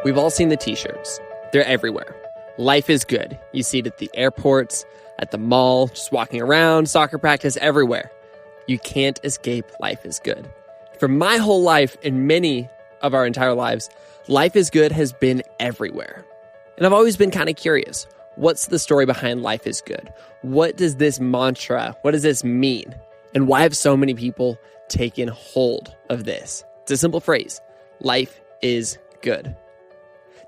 We've all seen the t-shirts. They're everywhere. Life is good. You see it at the airports, at the mall, just walking around, soccer practice, everywhere. You can't escape life is good. For my whole life and many of our entire lives, life is good has been everywhere. And I've always been kind of curious. What's the story behind life is good? What does this mantra, what does this mean? And why have so many people taken hold of this? It's a simple phrase. Life is good.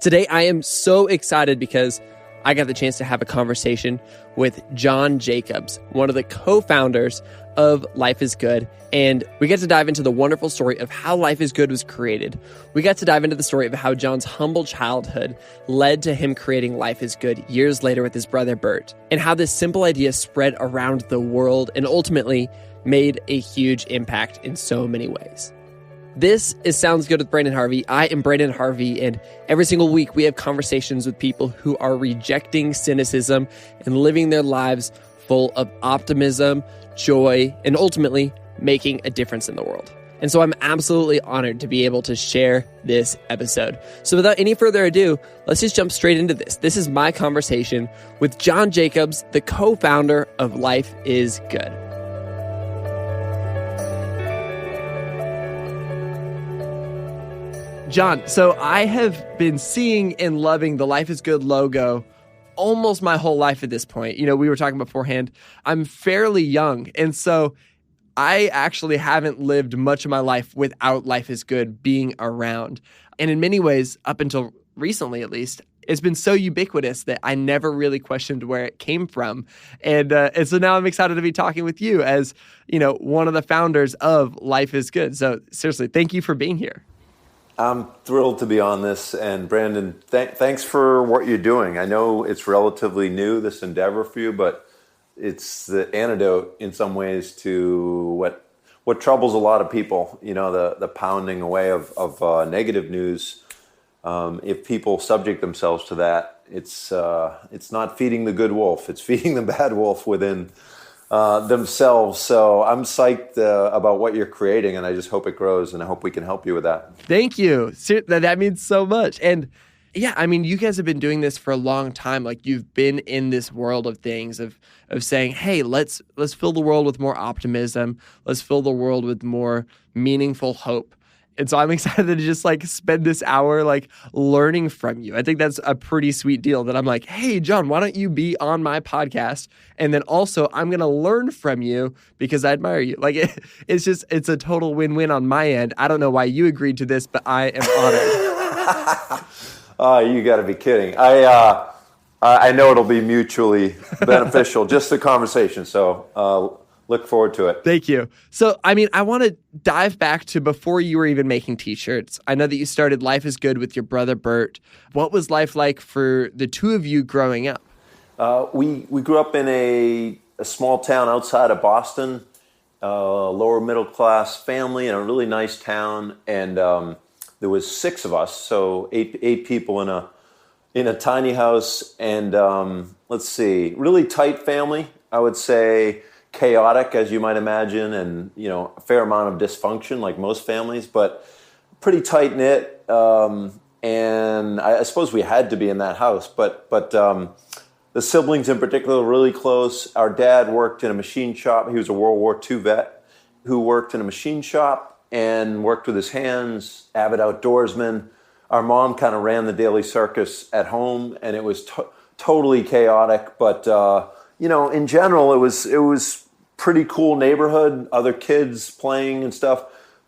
Today, I am so excited because I got the chance to have a conversation with John Jacobs, one of the co-founders of Life is Good. And we get to dive into the wonderful story of how Life is Good was created. We got to dive into the story of how John's humble childhood led to him creating Life is Good years later with his brother Bert, and how this simple idea spread around the world and ultimately made a huge impact in so many ways. This is Sounds Good with Branden Harvey. I am Branden Harvey, and every single week we have conversations with people who are rejecting cynicism and living their lives full of optimism, joy, and ultimately making a difference in the world. And so I'm absolutely honored to be able to share this episode. So without any further ado, let's just jump straight into this. This is my conversation with John Jacobs, the co-founder of Life is Good. John, so I have been seeing and loving the Life is Good logo almost my whole life at this point. You know, we were talking beforehand, I'm fairly young. And so I actually haven't lived much of my life without Life is Good being around. And in many ways, up until recently at least, it's been so ubiquitous that I never really questioned where it came from. And so now I'm excited to be talking with you as, you know, one of the founders of Life is Good. So seriously, thank you for being here. I'm thrilled to be on this, and Branden, thanks for what you're doing. I know it's relatively new, this endeavor for you, but it's the antidote in some ways to what troubles a lot of people. You know, the pounding away of negative news. If people subject themselves to that, it's not feeding the good wolf; it's feeding the bad wolf within themselves. So I'm psyched about what you're creating, and I just hope it grows, and I hope we can help you with that. Thank you. That means so much. And yeah, I mean, you guys have been doing this for a long time. Like, you've been in this world of things of saying, hey, let's fill the world with more optimism. Let's fill the world with more meaningful hope. And so I'm excited to just like spend this hour like learning from you. I think that's a pretty sweet deal that I'm like, hey, John, why don't you be on my podcast? And then also I'm going to learn from you because I admire you. Like it's a total win-win on my end. I don't know why you agreed to this, but I am honored. Oh, you got to be kidding. I know it'll be mutually beneficial, just the conversation. So look forward to it. Thank you. So, I mean, I want to dive back to before you were even making t-shirts. I know that you started Life is Good with your brother, Bert. What was life like for the two of you growing up? We grew up in a small town outside of Boston, lower middle class family in a really nice town. And there was 6 of us, so eight people in a tiny house. And let's see, really tight family, I would say. Chaotic, as you might imagine, and a fair amount of dysfunction, like most families, but pretty tight knit. And I suppose we had to be in that house. But the siblings in particular were really close. Our dad worked in a machine shop. He was a World War II vet who worked in a machine shop and worked with his hands. Avid outdoorsman. Our mom kind of ran the daily circus at home, and it was totally chaotic. But in general, it was pretty cool neighborhood, other kids playing and stuff.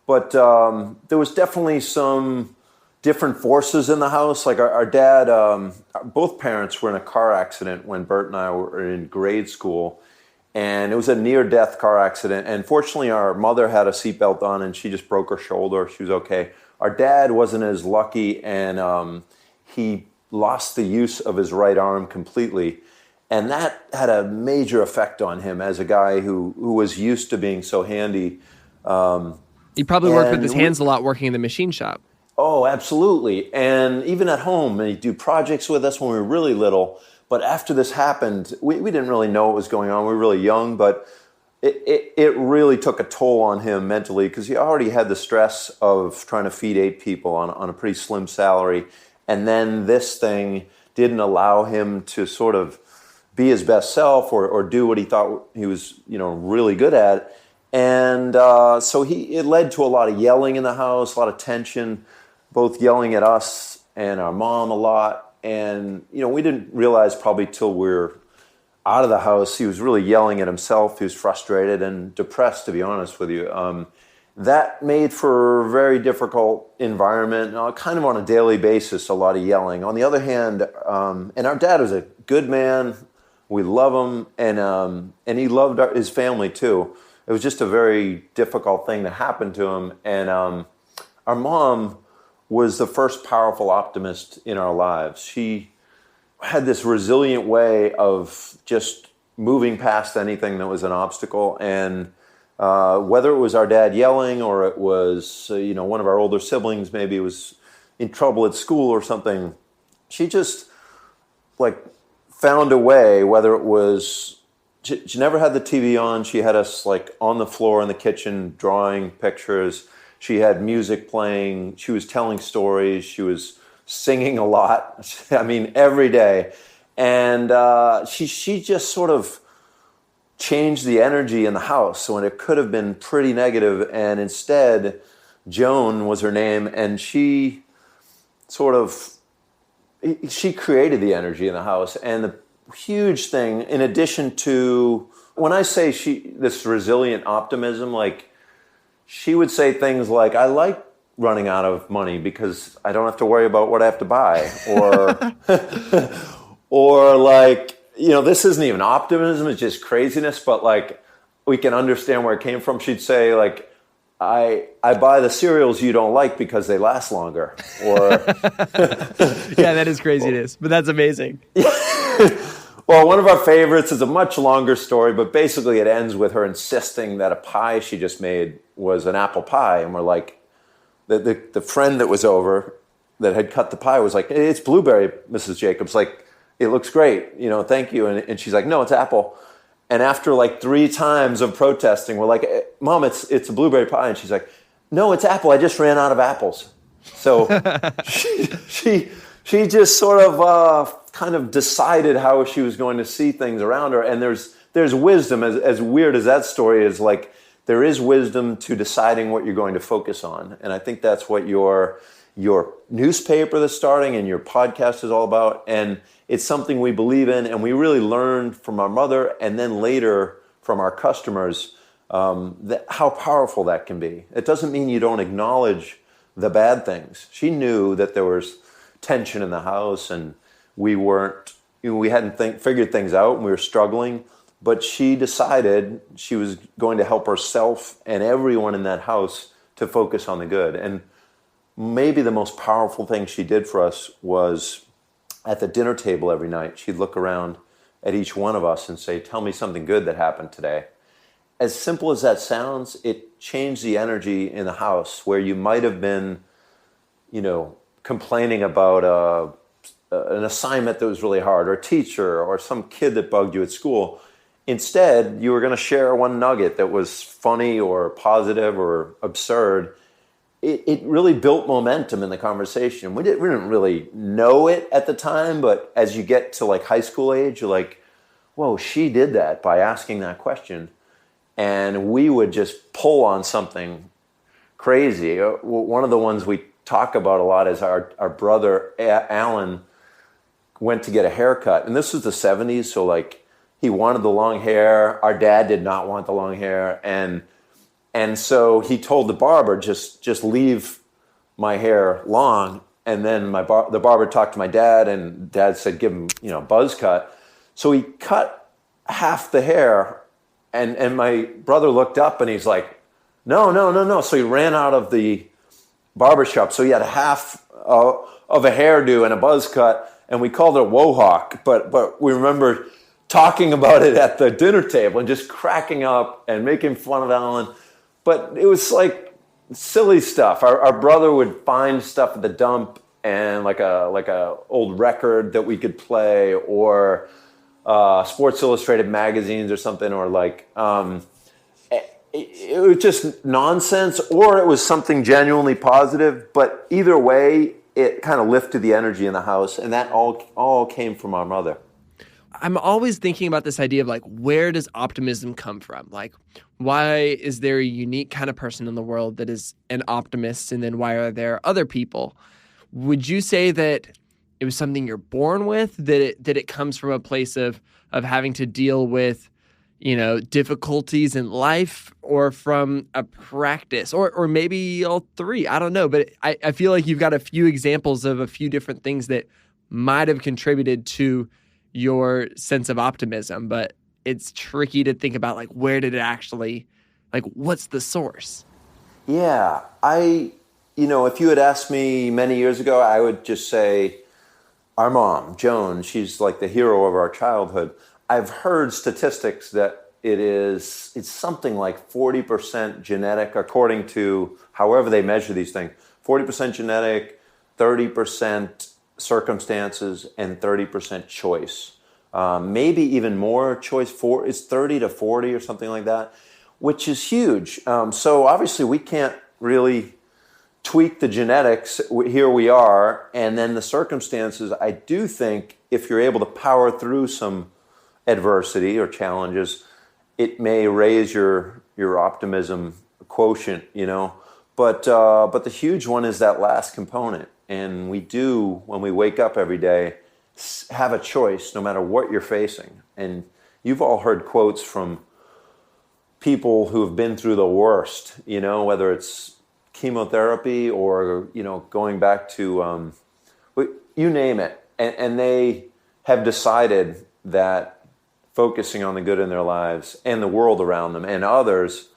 But there was definitely some different forces in the house. Like our dad, both parents were in a car accident when Bert and I were in grade school. And it was a near-death car accident. And fortunately, our mother had a seatbelt on and she just broke her shoulder. She was okay. Our dad wasn't as lucky, and he lost the use of his right arm completely. And that had a major effect on him as a guy who was used to being so handy. He probably worked with his hands a lot working in the machine shop. Oh, absolutely. And even at home, he'd do projects with us when we were really little. But after this happened, we didn't really know what was going on. We were really young, but it really took a toll on him mentally because he already had the stress of trying to feed 8 people on a pretty slim salary. And then this thing didn't allow him to sort of be his best self or do what he thought he was, really good at. And so it led to a lot of yelling in the house, a lot of tension, both yelling at us and our mom a lot. And, we didn't realize probably till we were out of the house, he was really yelling at himself. He was frustrated and depressed, to be honest with you. That made for a very difficult environment, kind of on a daily basis, a lot of yelling. On the other hand, and our dad was a good man. We love him, and he loved his family too. It was just a very difficult thing to happen to him. And our mom was the first powerful optimist in our lives. She had this resilient way of just moving past anything that was an obstacle. And whether it was our dad yelling or it was, one of our older siblings maybe was in trouble at school or something, she just found a way, whether it was, she never had the TV on. She had us on the floor in the kitchen drawing pictures. She had music playing. She was telling stories. She was singing a lot. I mean, every day. And she just sort of changed the energy in the house when it could have been pretty negative. And instead, Joan was her name, and she created the energy in the house. And the huge thing, in addition to, when I say this resilient optimism, she would say things like, I like running out of money because I don't have to worry about what I have to buy. Or this isn't even optimism, it's just craziness, but we can understand where it came from. She'd say I buy the cereals you don't like because they last longer. Or yeah, that is craziness, but that's amazing. Well, one of our favorites is a much longer story, but basically it ends with her insisting that a pie she just made was an apple pie. And we're like, the friend that was over that had cut the pie was like, it's blueberry, Mrs. Jacobs. It looks great, thank you. And she's like, no, it's apple. And after 3 times of protesting, we're like, Mom, it's a blueberry pie. And she's like, no, it's apple. I just ran out of apples. So she just sort of kind of decided how she was going to see things around her. And there's wisdom, as weird as that story is, there is wisdom to deciding what you're going to focus on. And I think that's what your newspaper that's starting and your podcast is all about. And it's something we believe in, and we really learned from our mother and then later from our customers how powerful that can be. It doesn't mean you don't acknowledge the bad things. She knew that there was tension in the house and we hadn't figured things out and we were struggling, but she decided she was going to help herself and everyone in that house to focus on the good. And maybe the most powerful thing she did for us was at the dinner table every night, she'd look around at each one of us and say, tell me something good that happened today. As simple as that sounds, it changed the energy in the house where you might have been, complaining about an assignment that was really hard, or a teacher, or some kid that bugged you at school. Instead, you were going to share one nugget that was funny or positive or absurd. It really built momentum in the conversation. We didn't really know it at the time, but as you get to high school age, you're like, whoa, she did that by asking that question. And we would just pull on something crazy. One of the ones we talk about a lot is our brother, Alan, went to get a haircut. And this was the 70s, so he wanted the long hair. Our dad did not want the long hair. And so he told the barber, just leave my hair long. And then the barber talked to my dad, and Dad said, give him, a buzz cut. So he cut half the hair, and my brother looked up and he's like, no. So he ran out of the barbershop. So he had half of a hairdo and a buzz cut, and we called it a wohawk. But we remember talking about it at the dinner table and just cracking up and making fun of Alan. But it was silly stuff. Our brother would find stuff at the dump and like a old record that we could play, or Sports Illustrated magazines or something, or it was just nonsense, or it was something genuinely positive. But either way, it kind of lifted the energy in the house, and that all came from our mother. I'm always thinking about this idea of like, where does optimism come from? Like, why is there a unique kind of person in the world that is an optimist? And then why are there other people? Would you say that it was something you're born with, that it comes from a place of having to deal with, difficulties in life, or from a practice, or maybe all three? I don't know. But I feel like you've got a few examples of a few different things that might have contributed to your sense of optimism, but it's tricky to think about, like, where did it actually, like, what's the source? Yeah, if you had asked me many years ago, I would just say our mom, Joan, she's like the hero of our childhood. I've heard statistics that it's something like 40% genetic, according to however they measure these things. 40% genetic, 30% circumstances, and 30% choice. Maybe even more choice. It's 30 to 40 or something like that, which is huge. So obviously we can't really tweak the genetics. Here we are. And then the circumstances, I do think if you're able to power through some adversity or challenges, it may raise your optimism quotient, But the huge one is that last component. And we do, when we wake up every day, have a choice no matter what you're facing. And you've all heard quotes from people who have been through the worst, whether it's chemotherapy or, going back to, you name it. And they have decided that focusing on the good in their lives and the world around them and others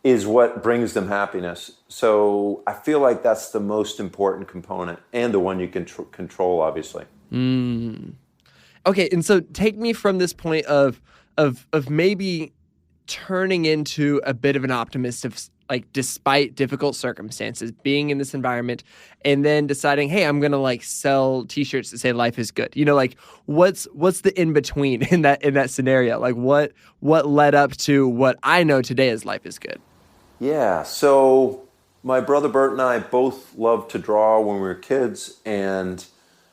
is what brings them happiness. So I feel like that's the most important component, and the one you can control, obviously. Okay, and so take me from this point of maybe turning into a bit of an optimist, of like, despite difficult circumstances, being in this environment, and then deciding, hey, I'm gonna like sell T-shirts that say "Life is good." Like, what's the in between in that scenario? Like, what led up to what I know today as life is good? Yeah, so my brother Bert and I both loved to draw when we were kids and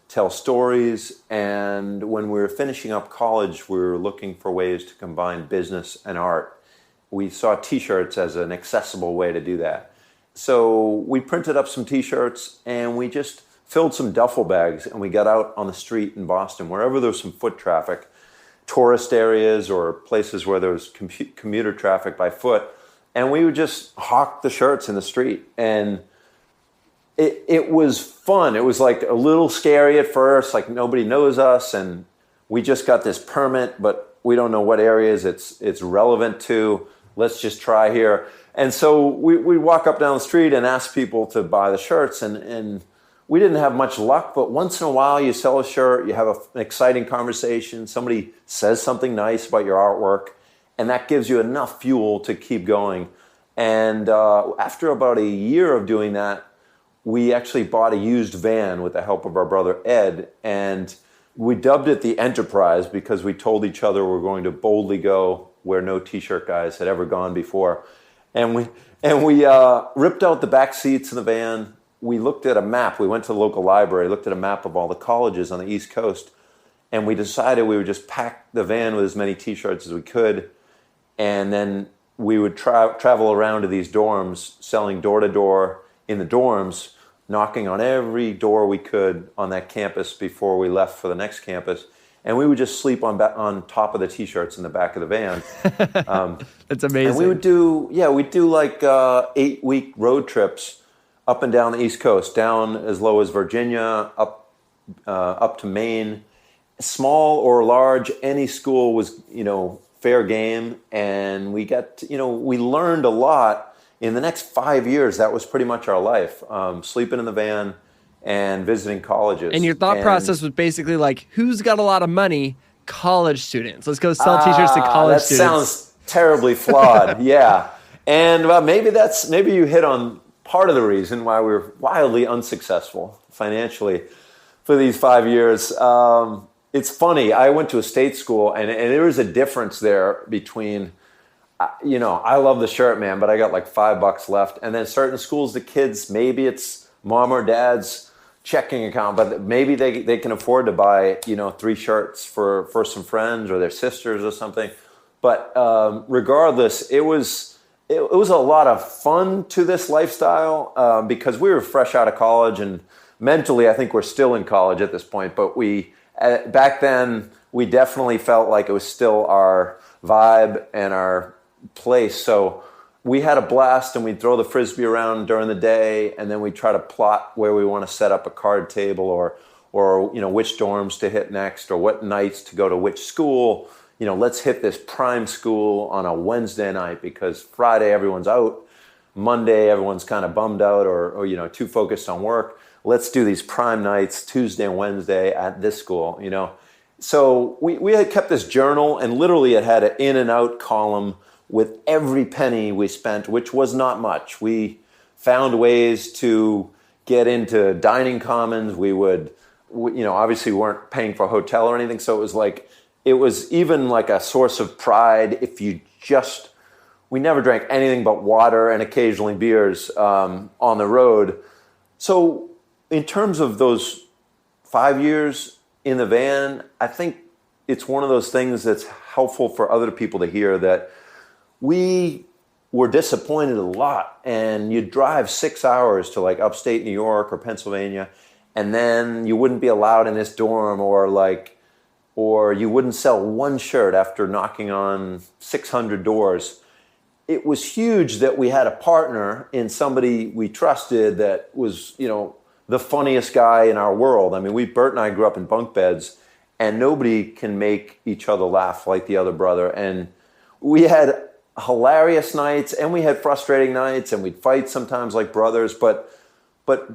tell stories. And when we were finishing up college, we were looking for ways to combine business and art. We saw T-shirts as an accessible way to do that. So we printed up some T-shirts and we just filled some duffel bags, and we got out on the street in Boston, wherever there was some foot traffic, tourist areas or places where there was commuter traffic by foot. And we would just hawk the shirts in the street. And it was fun. It was like a little scary at first, like nobody knows us, and we just got this permit, but we don't know what areas it's relevant to. Let's just try here. And so we walk up down the street and ask people to buy the shirts, and we didn't have much luck, but once in a while you sell a shirt, you have an exciting conversation, somebody says something nice about your artwork, and that gives you enough fuel to keep going. And after about a year of doing that, we actually bought a used van with the help of our brother Ed, and we dubbed it the Enterprise because we told each other we're going to boldly go where no T-shirt guys had ever gone before. And we ripped out the back seats in the van. We looked at a map. We went to the local library, looked at a map of all the colleges on the East Coast, and we decided we would just pack the van with as many T-shirts as we could, and then we would travel around to these dorms, selling door-to-door in the dorms, knocking on every door we could on that campus before we left for the next campus. And we would just sleep on top of the T-shirts in the back of the van. That's amazing. And we would do like 8-week road trips up and down the East Coast, down as low as Virginia, up to Maine. Small or large, any school was, fair game. And we learned a lot. In the next 5 years, that was pretty much our life, sleeping in the van and visiting colleges. And your thought process was basically like, who's got a lot of money? College students. Let's go sell T-shirts to college students. That sounds terribly flawed, yeah. And maybe you hit on part of the reason why we were wildly unsuccessful financially for these 5 years. It's funny, I went to a state school, and there was a difference there between... I love the shirt, man, but I got like $5 left. And then certain schools, the kids, maybe it's mom or dad's checking account, but maybe they can afford to buy, 3 shirts for some friends or their sisters or something. But regardless, it was a lot of fun to this lifestyle because we were fresh out of college, and mentally I think we're still in college at this point. But back then we definitely felt like it was still our vibe and our place. So we had a blast, and we'd throw the Frisbee around during the day, and then we'd try to plot where we want to set up a card table or which dorms to hit next or what nights to go to which school. Let's hit this prime school on a Wednesday night because Friday everyone's out. Monday everyone's kind of bummed out or too focused on work. Let's do these prime nights, Tuesday and Wednesday at this school, So we had kept this journal, and literally it had an in and out column with every penny we spent, which was not much. We found ways to get into dining commons. We obviously weren't paying for a hotel or anything. So it was even like a source of pride if we never drank anything but water and occasionally beers on the road. So in terms of those 5 years in the van, I think it's one of those things that's helpful for other people to hear that we were disappointed a lot, and you'd drive 6 hours to upstate New York or Pennsylvania, and then you wouldn't be allowed in this dorm, or you wouldn't sell one shirt after knocking on 600 doors. It was huge that we had a partner in somebody we trusted that was, the funniest guy in our world. I mean, Bert and I grew up in bunk beds, and nobody can make each other laugh like the other brother. And we had hilarious nights, and we had frustrating nights, and we'd fight sometimes like brothers, but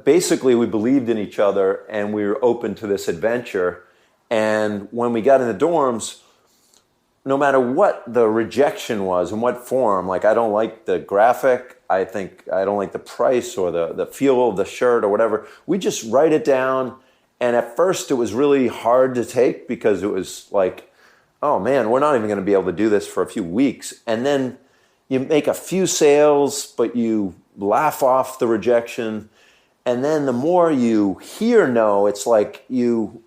basically we believed in each other, and we were open to this adventure. And when we got in the dorms, no matter what the rejection was, in what form, I don't like the graphic, I don't like the price or the feel of the shirt or whatever, we just write it down. And at first it was really hard to take because it was oh man, we're not even going to be able to do this for a few weeks. And then you make a few sales, but you laugh off the rejection. And then the more you hear no, it's you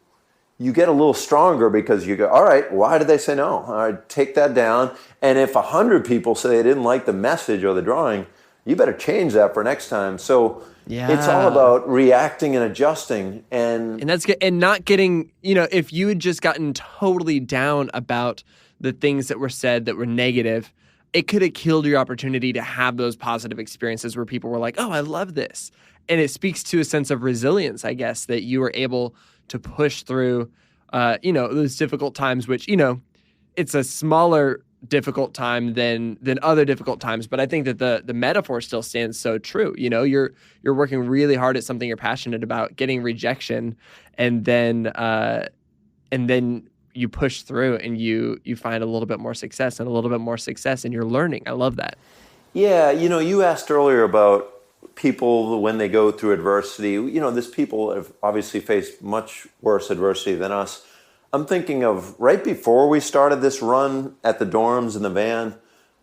get a little stronger because you go, all right, why did they say no? All right, take that down. And if 100 people say they didn't like the message or the drawing, you better change that for next time. So it's all about reacting and adjusting. And that's good. And not getting, if you had just gotten totally down about the things that were said that were negative, it could have killed your opportunity to have those positive experiences where people were like, oh, I love this. And it speaks to a sense of resilience, I guess, that you were able to push through, those difficult times, which, it's a smaller difficult time than other difficult times. But I think that the metaphor still stands so true. You're working really hard at something you're passionate about, getting rejection, and then you push through and you find a little bit more success and a little bit more success, and you're learning. I love that. Yeah, you asked earlier about people when they go through adversity. These people have obviously faced much worse adversity than us. I'm thinking of right before we started this run at the dorms in the van,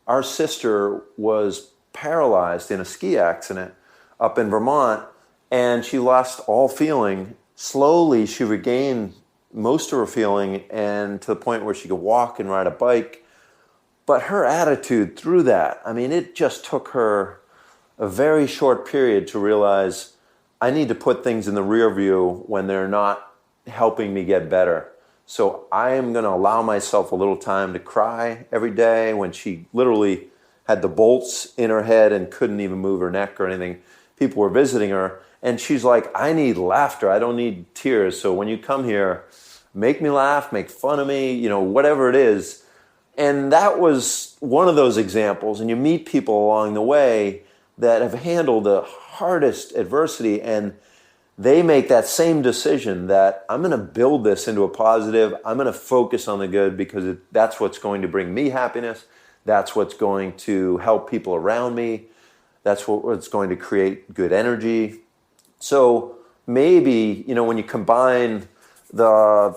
our sister was paralyzed in a ski accident up in Vermont, and she lost all feeling. Slowly, she regained most of her feeling, and to the point where she could walk and ride a bike. But her attitude through that, it just took her a very short period to realize I need to put things in the rear view when they're not helping me get better. So I am going to allow myself a little time to cry every day. When she literally had the bolts in her head and couldn't even move her neck or anything, people were visiting her, and she's like, I need laughter. I don't need tears. So when you come here, make me laugh, make fun of me, whatever it is. And that was one of those examples. And you meet people along the way that have handled the hardest adversity, and they make that same decision that I'm going to build this into a positive. I'm going to focus on the good because that's what's going to bring me happiness. That's what's going to help people around me. That's what's going to create good energy. So maybe, when you combine the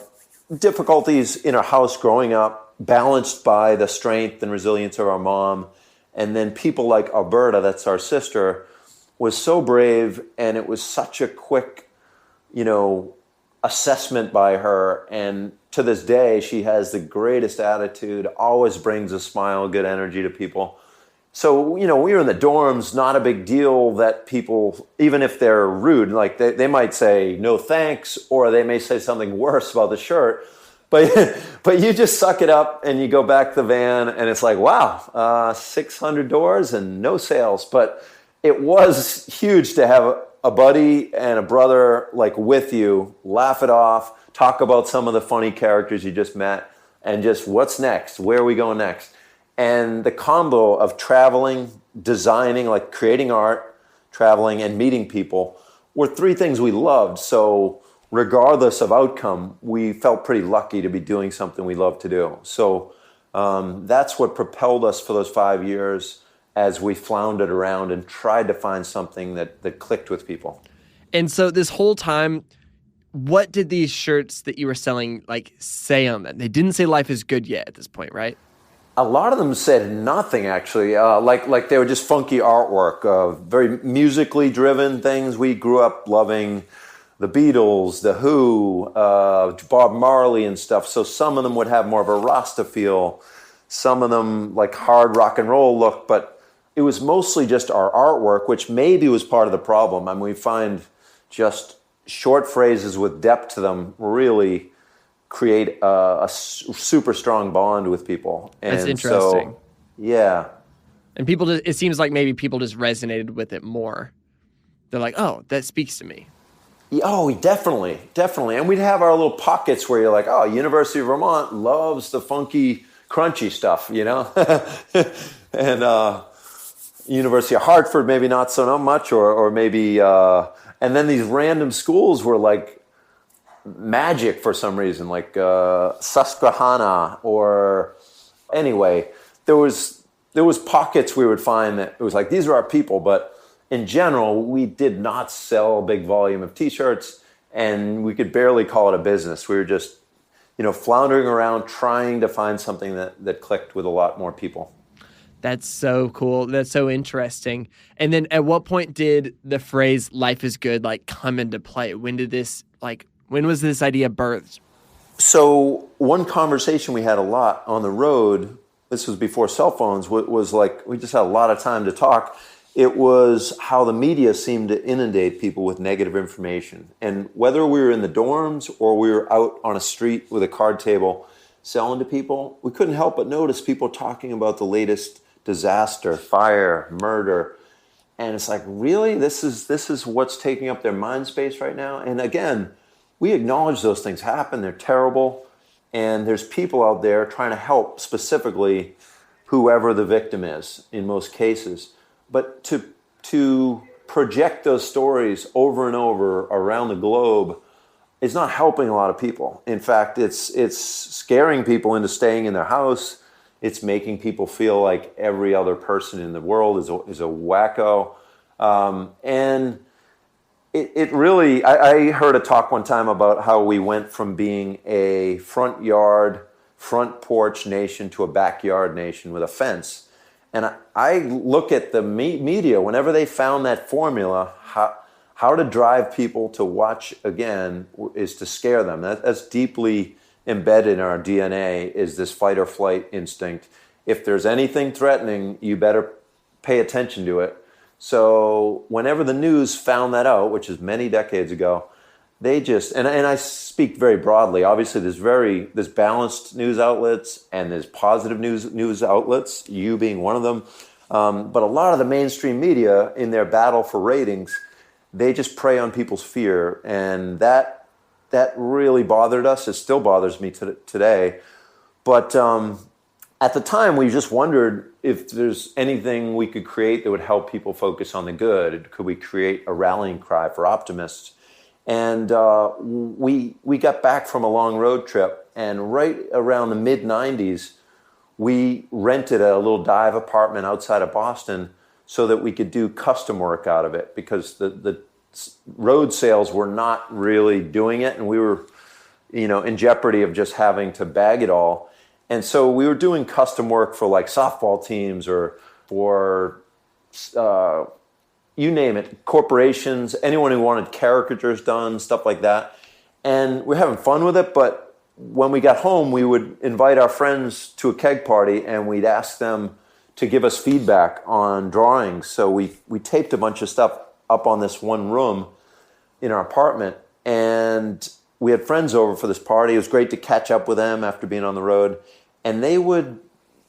difficulties in our house growing up, balanced by the strength and resilience of our mom, and then people like Alberta, that's our sister, was so brave, and it was such a quick assessment by her. And to this day, she has the greatest attitude, always brings a smile, good energy to people. So, we were in the dorms, not a big deal that people, even if they're rude, like they might say no thanks, or they may say something worse about the shirt. But you just suck it up and you go back to the van and it's like, wow, 600 doors and no sales. But it was huge to have a buddy and a brother like with you, laugh it off, talk about some of the funny characters you just met, and just what's next, where are we going next? And the combo of traveling, designing, like creating art, traveling, and meeting people were three things we loved. So regardless of outcome, we felt pretty lucky to be doing something we love to do. So that's what propelled us for those 5 years as we floundered around and tried to find something that clicked with people. And so this whole time, what did these shirts that you were selling say on them? They didn't say life is good yet at this point, right? A lot of them said nothing, actually. Like they were just funky artwork, very musically driven things. We grew up loving the Beatles, The Who, Bob Marley and stuff. So some of them would have more of a Rasta feel. Some of them like hard rock and roll look, but it was mostly just our artwork, which maybe was part of the problem. I mean, we find just short phrases with depth to them really create a super strong bond with people. And that's interesting. So, yeah. And it seems like maybe people just resonated with it more. They're like, oh, that speaks to me. Yeah, oh, definitely. And we'd have our little pockets where you're like, oh, University of Vermont loves the funky, crunchy stuff, and University of Hartford, maybe not so much, or maybe, and then these random schools were like magic for some reason, like Susquehanna, or anyway, there was pockets we would find that it was like, these are our people, but in general, we did not sell a big volume of t-shirts, and we could barely call it a business. We were just, floundering around trying to find something that clicked with a lot more people. That's so cool. That's so interesting. And then at what point did the phrase life is good come into play? When was this idea birthed? So one conversation we had a lot on the road, this was before cell phones, was like, we just had a lot of time to talk. It was how the media seemed to inundate people with negative information. And whether we were in the dorms or we were out on a street with a card table selling to people, we couldn't help but notice people talking about the latest disaster, fire, murder. And it's like, really? This is what's taking up their mind space right now? And again, we acknowledge those things happen. They're terrible. And there's people out there trying to help, specifically whoever the victim is in most cases. But to project those stories over and over around the globe is not helping a lot of people. In fact, it's scaring people into staying in their house. It's making people feel like every other person in the world is a wacko. And it really, I heard a talk one time about how we went from being a front porch nation to a backyard nation with a fence. And I look at the media, whenever they found that formula, how to drive people to watch again is to scare them. That's deeply embedded in our DNA, is this fight or flight instinct. If there's anything threatening, you better pay attention to it. So whenever the news found that out, which is many decades ago, they just, and I speak very broadly, obviously there's balanced news outlets and there's positive news outlets, you being one of them. But a lot of the mainstream media, in their battle for ratings, they just prey on people's fear. And that really bothered us. It still bothers me today. But at the time, we just wondered if there's anything we could create that would help people focus on the good. Could we create a rallying cry for optimists? And we got back from a long road trip, and right around the mid-'90s, we rented a little dive apartment outside of Boston so that we could do custom work out of it, because the road sales were not really doing it, and we were, in jeopardy of just having to bag it all. And so we were doing custom work for like softball teams or for you name it, corporations, anyone who wanted caricatures done, stuff like that. And we're having fun with it, but when we got home, we would invite our friends to a keg party and we'd ask them to give us feedback on drawings. So we taped a bunch of stuff up on this one room in our apartment, and we had friends over for this party. It was great to catch up with them after being on the road, and they would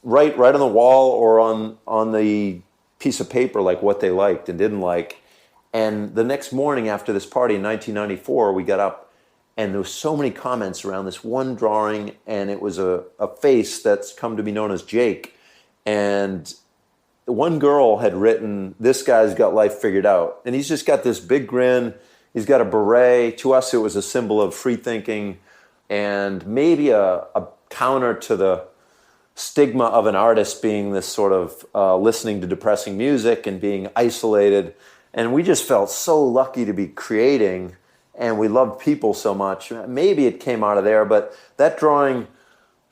write right on the wall or on the piece of paper like what they liked and didn't like. And the next morning after this party in 1994, we got up and there was so many comments around this one drawing, and it was a face that's come to be known as Jake. And one girl had written, "This guy's got life figured out." And he's just got this big grin. He's got a beret. To us, it was a symbol of free thinking and maybe a counter to the stigma of an artist being this sort of listening to depressing music and being isolated. And we just felt so lucky to be creating, and we loved people so much. Maybe it came out of there, but that drawing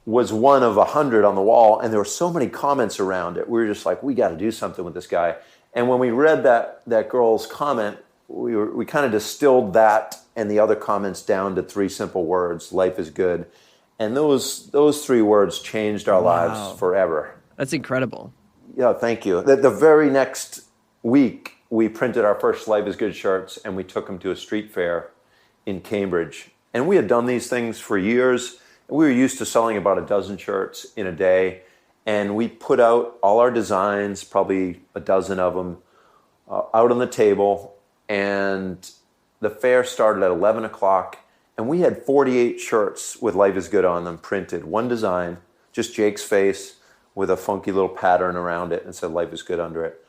was one of 100 on the wall, and there were so many comments around it. We were just like, we got to do something with this guy. And when we read that girl's comment, we kind of distilled that and the other comments down to 3 simple words: life is good. And those 3 words changed our lives forever. That's incredible. Yeah, thank you. The very next week, we printed our first Life is Good shirts, and we took them to a street fair in Cambridge. And we had done these things for years. We were used to selling about a dozen shirts in a day. And we put out all our designs, probably a dozen of them, out on the table. And the fair started at 11 o'clock. And we had 48 shirts with Life is Good on them printed. One design, just Jake's face with a funky little pattern around it, and said Life is Good under it.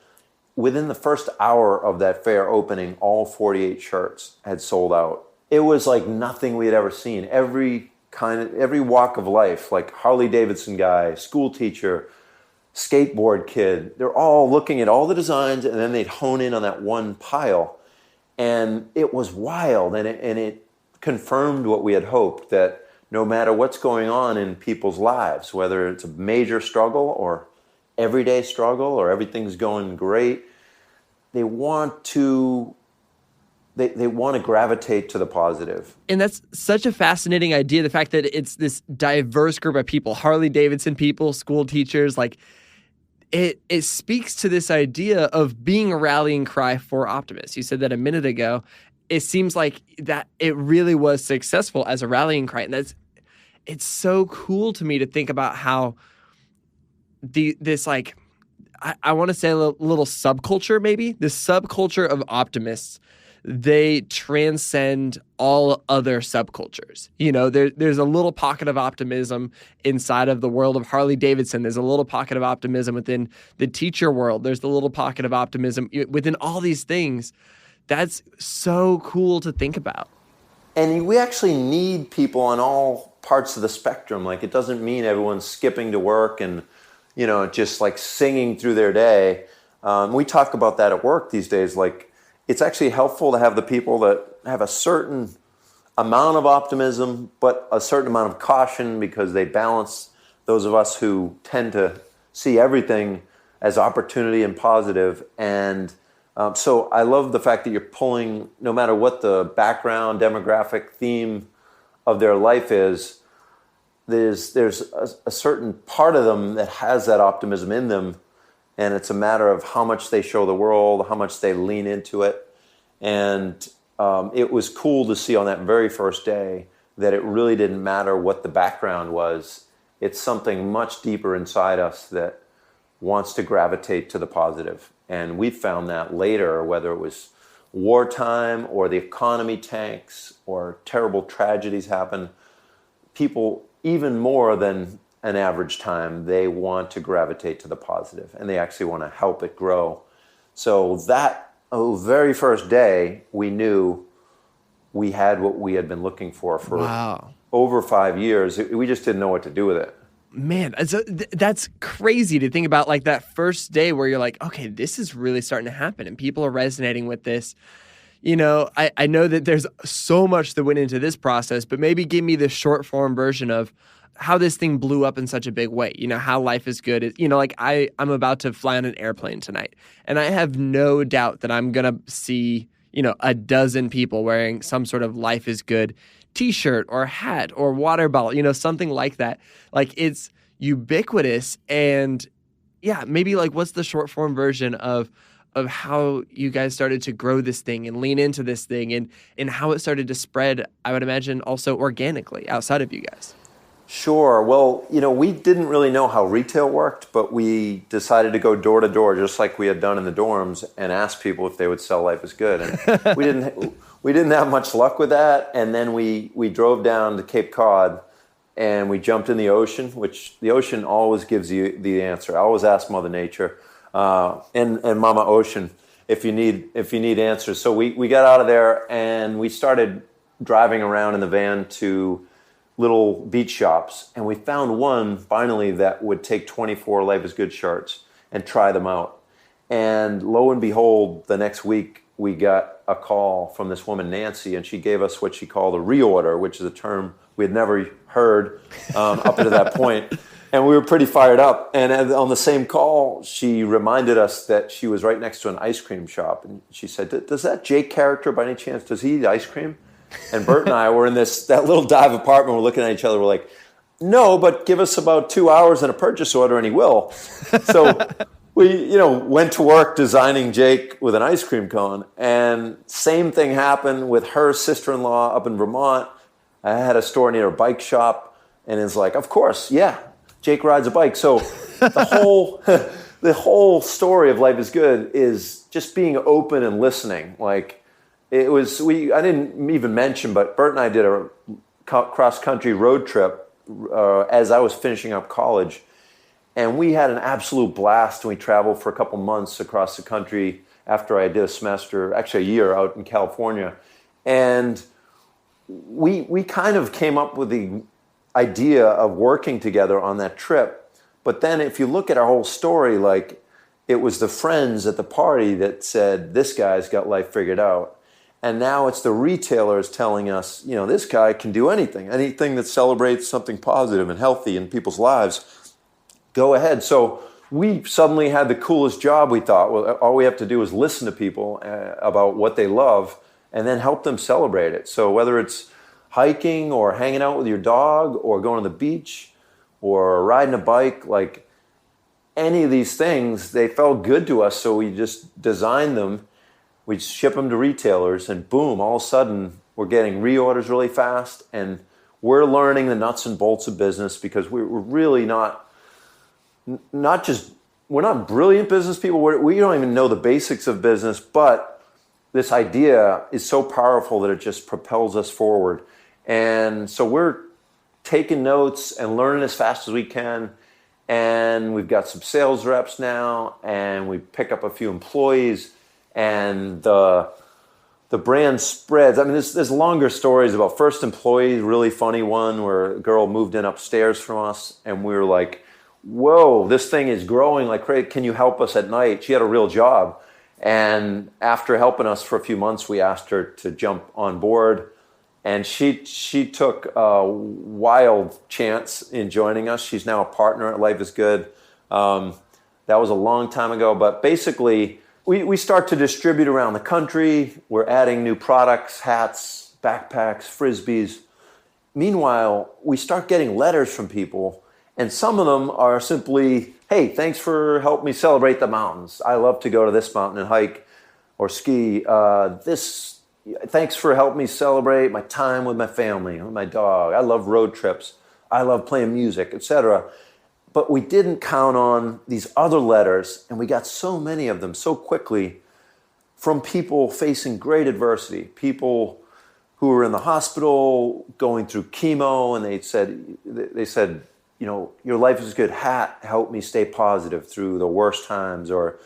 Within the first hour of that fair opening, all 48 shirts had sold out. It was like nothing we had ever seen. Every walk of life, like Harley Davidson guy, school teacher, skateboard kid, they're all looking at all the designs, and then they'd hone in on that one pile. And it was wild, and it confirmed what we had hoped, that no matter what's going on in people's lives, whether it's a major struggle or everyday struggle or everything's going great, they want to gravitate to the positive. And that's such a fascinating idea, the fact that it's this diverse group of people, Harley Davidson people, school teachers, like it speaks to this idea of being a rallying cry for optimists. You said that a minute ago. It seems like that it really was successful as a rallying cry. And it's so cool to me to think about how this like, I want to say a little subculture, maybe this subculture of optimists, they transcend all other subcultures. You know, there's a little pocket of optimism inside of the world of Harley Davidson. There's a little pocket of optimism within the teacher world. There's the little pocket of optimism within all these things. That's so cool to think about. And we actually need people on all parts of the spectrum. Like, it doesn't mean everyone's skipping to work and, you know, just like singing through their day. We talk about that at work these days. Like, it's actually helpful to have the people that have a certain amount of optimism, but a certain amount of caution, because they balance those of us who tend to see everything as opportunity and positive. And so I love the fact that you're pulling, no matter what the background, demographic, theme of their life is, there's a certain part of them that has that optimism in them, and it's a matter of how much they show the world, how much they lean into it. And it was cool to see on that very first day that it really didn't matter what the background was. It's something much deeper inside us that wants to gravitate to the positive. And we found that later, whether it was wartime or the economy tanks or terrible tragedies happen, people, even more than an average time, they want to gravitate to the positive, and they actually want to help it grow. So that very first day, we knew we had what we had been looking for over 5 years. We just didn't know what to do with it. Man, that's crazy to think about, like that first day where you're like, okay, this is really starting to happen and people are resonating with this. I know that there's so much that went into this process, but maybe give me the short form version of how this thing blew up in such a big way. How life is good is, like I'm about to fly on an airplane tonight, and I have no doubt that I'm going to see, a dozen people wearing some sort of life is good t-shirt or hat or water bottle, something like that. Like, it's ubiquitous. And yeah, maybe like what's the short form version of how you guys started to grow this thing and lean into this thing, and how it started to spread, I would imagine, also organically outside of you guys. Sure. Well, we didn't really know how retail worked, but we decided to go door to door, just like we had done in the dorms, and ask people if they would sell Life is Good. And we didn't have much luck with that. And then we drove down to Cape Cod, and we jumped in the ocean, which the ocean always gives you the answer. I always ask Mother Nature and Mama Ocean if you need answers. So we got out of there, and we started driving around in the van to little beach shops, and we found one finally that would take 24 Life is Good shirts and try them out. And lo and behold, the next week we got a call from this woman, Nancy, and she gave us what she called a reorder, which is a term we had never heard up to that point. And we were pretty fired up. And on the same call, she reminded us that she was right next to an ice cream shop. And she said, does that Jake character, by any chance, does he eat ice cream? And Bert and I were in that little dive apartment. We're looking at each other. We're like, no, but give us about 2 hours and a purchase order, and he will. So we, went to work designing Jake with an ice cream cone. And same thing happened with her sister-in-law up in Vermont. I had a store near a bike shop, and it's like, of course, yeah, Jake rides a bike. So the whole story of Life is Good is just being open and listening. Like, I didn't even mention, but Bert and I did a cross-country road trip as I was finishing up college. And we had an absolute blast. We traveled for a couple months across the country after I did a year out in California. And we kind of came up with the idea of working together on that trip. But then if you look at our whole story, like, it was the friends at the party that said, this guy's got life figured out. And now it's the retailers telling us, this guy can do anything that celebrates something positive and healthy in people's lives. Go ahead. So we suddenly had the coolest job, we thought. Well, all we have to do is listen to people about what they love and then help them celebrate it. So whether it's hiking or hanging out with your dog or going to the beach or riding a bike, like any of these things, they felt good to us. So we just designed them. We ship them to retailers, and boom, all of a sudden, we're getting reorders really fast, and we're learning the nuts and bolts of business because we're really we're not brilliant business people. We don't even know the basics of business, but this idea is so powerful that it just propels us forward. And so we're taking notes and learning as fast as we can, and we've got some sales reps now, and we pick up a few employees. And the brand spreads. I mean, there's longer stories about first employees, really funny one where a girl moved in upstairs from us, and we were like, whoa, this thing is growing like crazy. Can you help us at night? She had a real job. And after helping us for a few months, we asked her to jump on board. And she took a wild chance in joining us. She's now a partner at Life is Good. That was a long time ago, but basically, we start to distribute around the country. We're adding new products, hats, backpacks, frisbees. Meanwhile, we start getting letters from people, and some of them are simply, hey, thanks for helping me celebrate the mountains. I love to go to this mountain and hike or ski. Thanks for helping me celebrate my time with my family, with my dog. I love road trips. I love playing music, etc. But we didn't count on these other letters, and we got so many of them so quickly from people facing great adversity, people who were in the hospital going through chemo, and they said, your Life is Good hat helped me stay positive through the worst times. Or,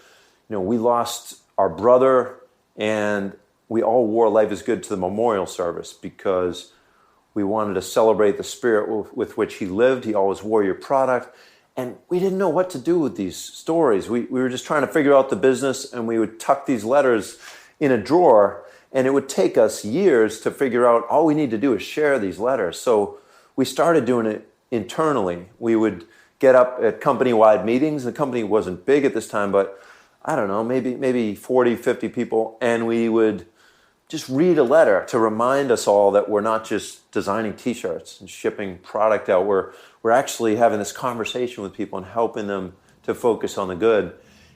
we lost our brother, and we all wore Life is Good to the memorial service because we wanted to celebrate the spirit with which he lived. He always wore your product. And we didn't know what to do with these stories. We were just trying to figure out the business, and we would tuck these letters in a drawer. And it would take us years to figure out all we need to do is share these letters. So we started doing it internally. We would get up at company-wide meetings. The company wasn't big at this time, but I don't know, maybe 40, 50 people. And we would just read a letter to remind us all that we're not just designing T-shirts and shipping product out. We're actually having this conversation with people and helping them to focus on the good.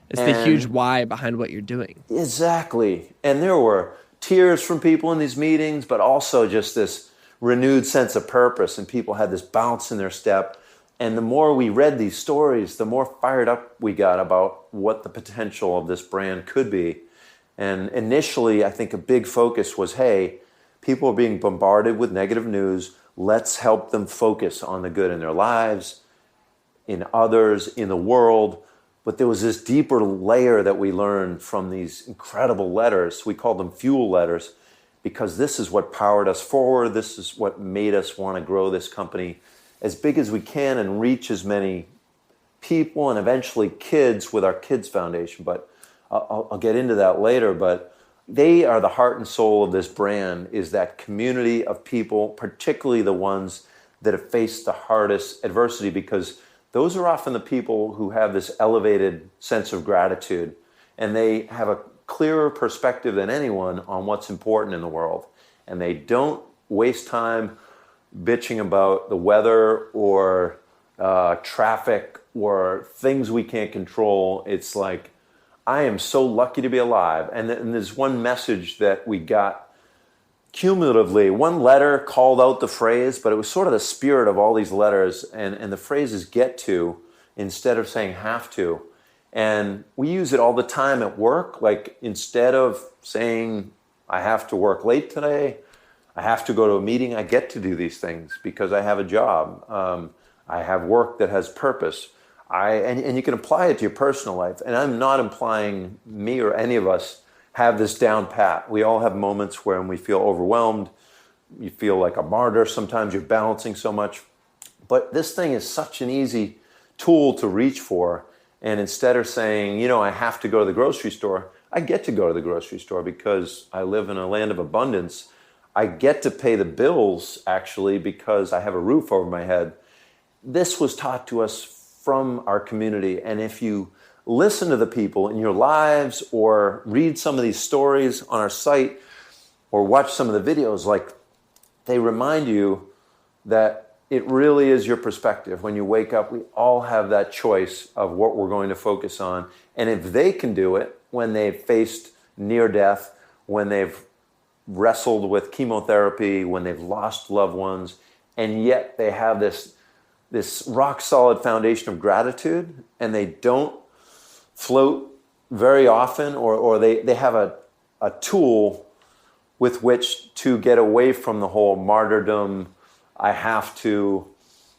It's the huge why behind what you're doing. Exactly. And there were tears from people in these meetings, but also just this renewed sense of purpose, and people had this bounce in their step. And the more we read these stories, the more fired up we got about what the potential of this brand could be. And initially, I think a big focus was, hey, people are being bombarded with negative news. Let's help them focus on the good in their lives, in others, in the world. But there was this deeper layer that we learned from these incredible letters. We called them fuel letters, because this is what powered us forward. This is what made us want to grow this company as big as we can and reach as many people and eventually kids with our Kids Foundation. But I'll get into that later. But they are the heart and soul of this brand, is that community of people, particularly the ones that have faced the hardest adversity, because those are often the people who have this elevated sense of gratitude, and they have a clearer perspective than anyone on what's important in the world. And they don't waste time bitching about the weather or traffic or things we can't control. It's like, I am so lucky to be alive. And there's one message that we got cumulatively. One letter called out the phrase, but it was sort of the spirit of all these letters. And the phrase is get to instead of saying have to. And we use it all the time at work. Like, instead of saying, I have to work late today, I have to go to a meeting, I get to do these things because I have a job. I have work that has purpose. And you can apply it to your personal life. And I'm not implying me or any of us have this down pat. We all have moments when we feel overwhelmed. You feel like a martyr. Sometimes you're balancing so much. But this thing is such an easy tool to reach for. And instead of saying, I have to go to the grocery store, I get to go to the grocery store because I live in a land of abundance. I get to pay the bills, actually, because I have a roof over my head. This was taught to us from our community. And if you listen to the people in your lives or read some of these stories on our site or watch some of the videos, like, they remind you that it really is your perspective. When you wake up, we all have that choice of what we're going to focus on. And if they can do it when they've faced near death, when they've wrestled with chemotherapy, when they've lost loved ones, and yet they have this rock solid foundation of gratitude, and they don't float very often, or they have a tool with which to get away from the whole martyrdom, I have to,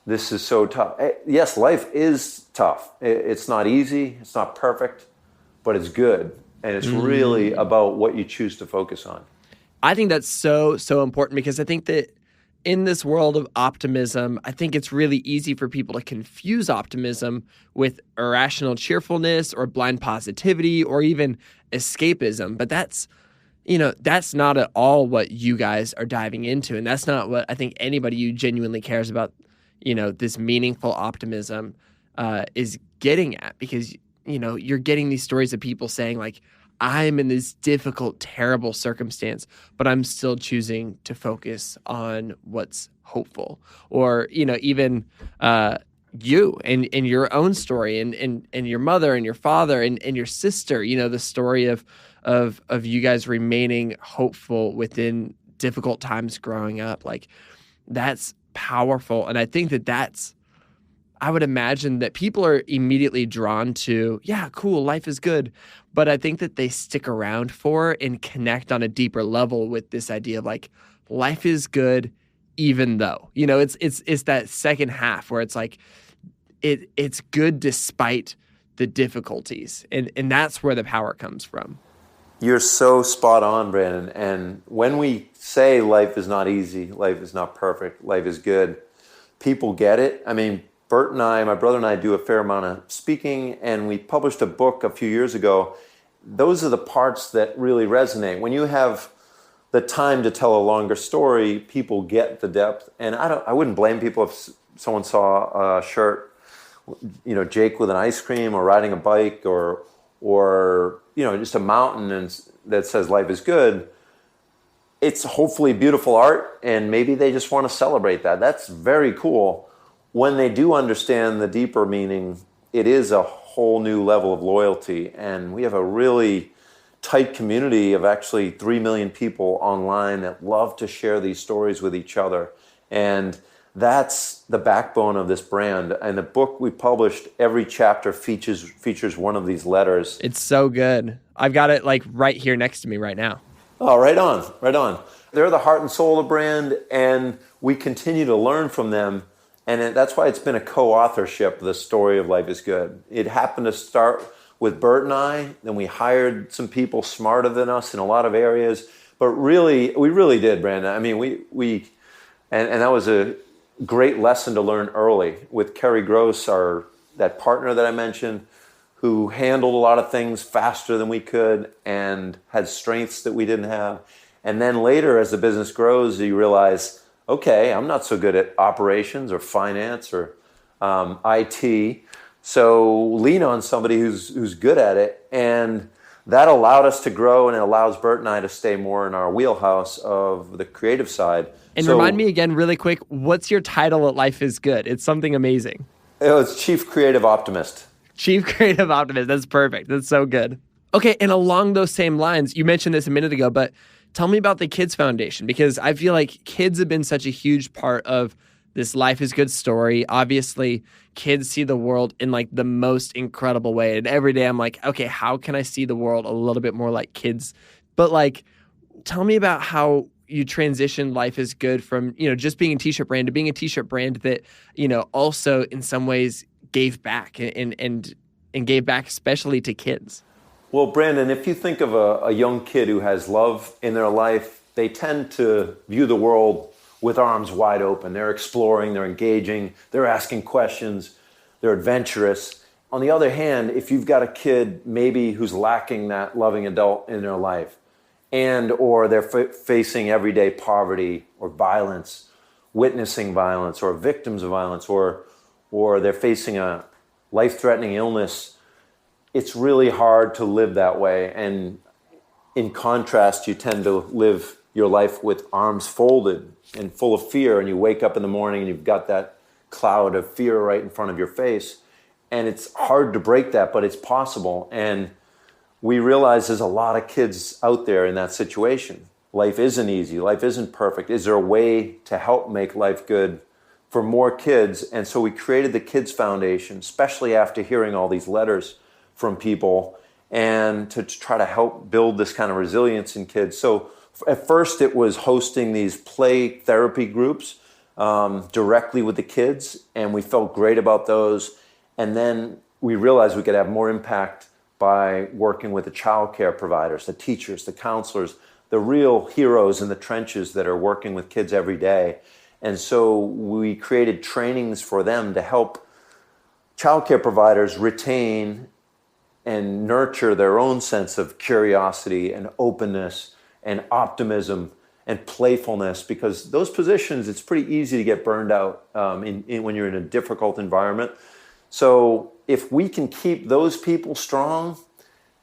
this is so tough. Yes, life is tough. It's not easy, it's not perfect, but it's good. And it's really about what you choose to focus on. I think that's so important, because I think that in this world of optimism, I think it's really easy for people to confuse optimism with irrational cheerfulness or blind positivity or even escapism. But that's not at all what you guys are diving into. And that's not what I think anybody who genuinely cares about, this meaningful optimism is getting at. Because, you're getting these stories of people saying, like, I'm in this difficult, terrible circumstance, but I'm still choosing to focus on what's hopeful. Or, even you and your own story and your mother and your father and your sister, the story of you guys remaining hopeful within difficult times growing up. Like, that's powerful. And I think I would imagine that people are immediately drawn to, yeah, cool, life is good. But I think that they stick around for and connect on a deeper level with this idea of, like, life is good even though. It's that second half where it's like it's good despite the difficulties. And that's where the power comes from. You're so spot on, Branden. And when we say life is not easy, life is not perfect, life is good, people get it. I mean, Bert and I, my brother and I, do a fair amount of speaking, and we published a book a few years ago. Those are the parts that really resonate. When you have the time to tell a longer story, people get the depth. And I wouldn't blame people if someone saw a shirt, Jake with an ice cream or riding a bike or just a mountain that says life is good. It's hopefully beautiful art, and maybe they just want to celebrate that. That's very cool. When they do understand the deeper meaning, it is a whole new level of loyalty. And we have a really tight community of actually 3 million people online that love to share these stories with each other. And that's the backbone of this brand. And the book we published, every chapter features one of these letters. It's so good. I've got it like right here next to me right now. Oh, right on. They're the heart and soul of the brand, and we continue to learn from them. And that's why it's been a co-authorship, the story of Life is Good. It happened to start with Bert and I, then we hired some people smarter than us in a lot of areas. But really, we really did, Branden. I mean, and that was a great lesson to learn early with Kerry Gross, that partner that I mentioned, who handled a lot of things faster than we could and had strengths that we didn't have. And then later, as the business grows, you realize, okay, I'm not so good at operations or finance or IT. So lean on somebody who's good at it. And that allowed us to grow, and it allows Bert and I to stay more in our wheelhouse of the creative side. And remind me again really quick, what's your title at Life is Good? It's something amazing. It's Chief Creative Optimist. Chief Creative Optimist. That's perfect. That's so good. Okay, and along those same lines, you mentioned this a minute ago, but tell me about the Kids Foundation, because I feel like kids have been such a huge part of this Life is Good story. Obviously, kids see the world in like the most incredible way. And every day I'm like, okay, how can I see the world a little bit more like kids? But like, tell me about how you transitioned Life is Good from, just being a t-shirt brand to being a t-shirt brand that, also in some ways gave back and gave back especially to kids. Well, Branden, if you think of a young kid who has love in their life, they tend to view the world with arms wide open. They're exploring, they're engaging, they're asking questions, they're adventurous. On the other hand, if you've got a kid maybe who's lacking that loving adult in their life, or they're facing everyday poverty or violence, witnessing violence or victims of violence, or they're facing a life-threatening illness, it's really hard to live that way. And in contrast, you tend to live your life with arms folded and full of fear, and you wake up in the morning and you've got that cloud of fear right in front of your face. And it's hard to break that, but it's possible. And we realize there's a lot of kids out there in that situation. Life isn't easy. Life isn't perfect. Is there a way to help make life good for more kids? And so we created the Kids Foundation, especially after hearing all these letters from people, and to try to help build this kind of resilience in kids. So at first it was hosting these play therapy groups directly with the kids, and we felt great about those. And then we realized we could have more impact by working with the child care providers, the teachers, the counselors, the real heroes in the trenches that are working with kids every day. And so we created trainings for them to help child care providers retain and nurture their own sense of curiosity and openness and optimism and playfulness, because those positions, it's pretty easy to get burned out when you're in a difficult environment. So if we can keep those people strong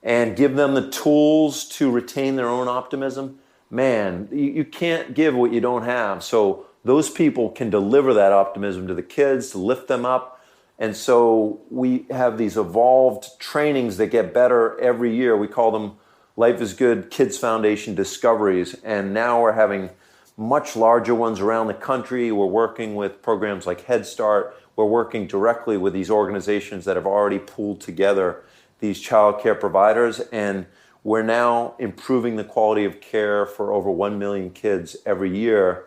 and give them the tools to retain their own optimism, man, you can't give what you don't have. So those people can deliver that optimism to the kids, to lift them up. And so we have these evolved trainings that get better every year. We call them Life is Good Kids Foundation Discoveries. And now we're having much larger ones around the country. We're working with programs like Head Start. We're working directly with these organizations that have already pooled together these child care providers. And we're now improving the quality of care for over 1 million kids every year.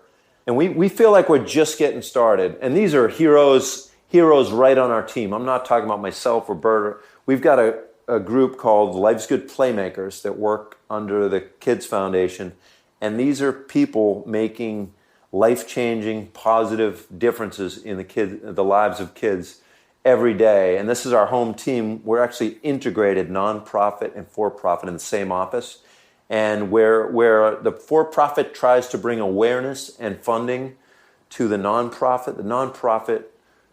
And we feel like we're just getting started. And these are heroes right on our team. I'm not talking about myself or Bert. We've got a group called Life's Good Playmakers that work under the Kids Foundation. And these are people making life-changing, positive differences in the lives of kids every day. And this is our home team. We're actually integrated nonprofit and for-profit in the same office. And where the for-profit tries to bring awareness and funding to the nonprofit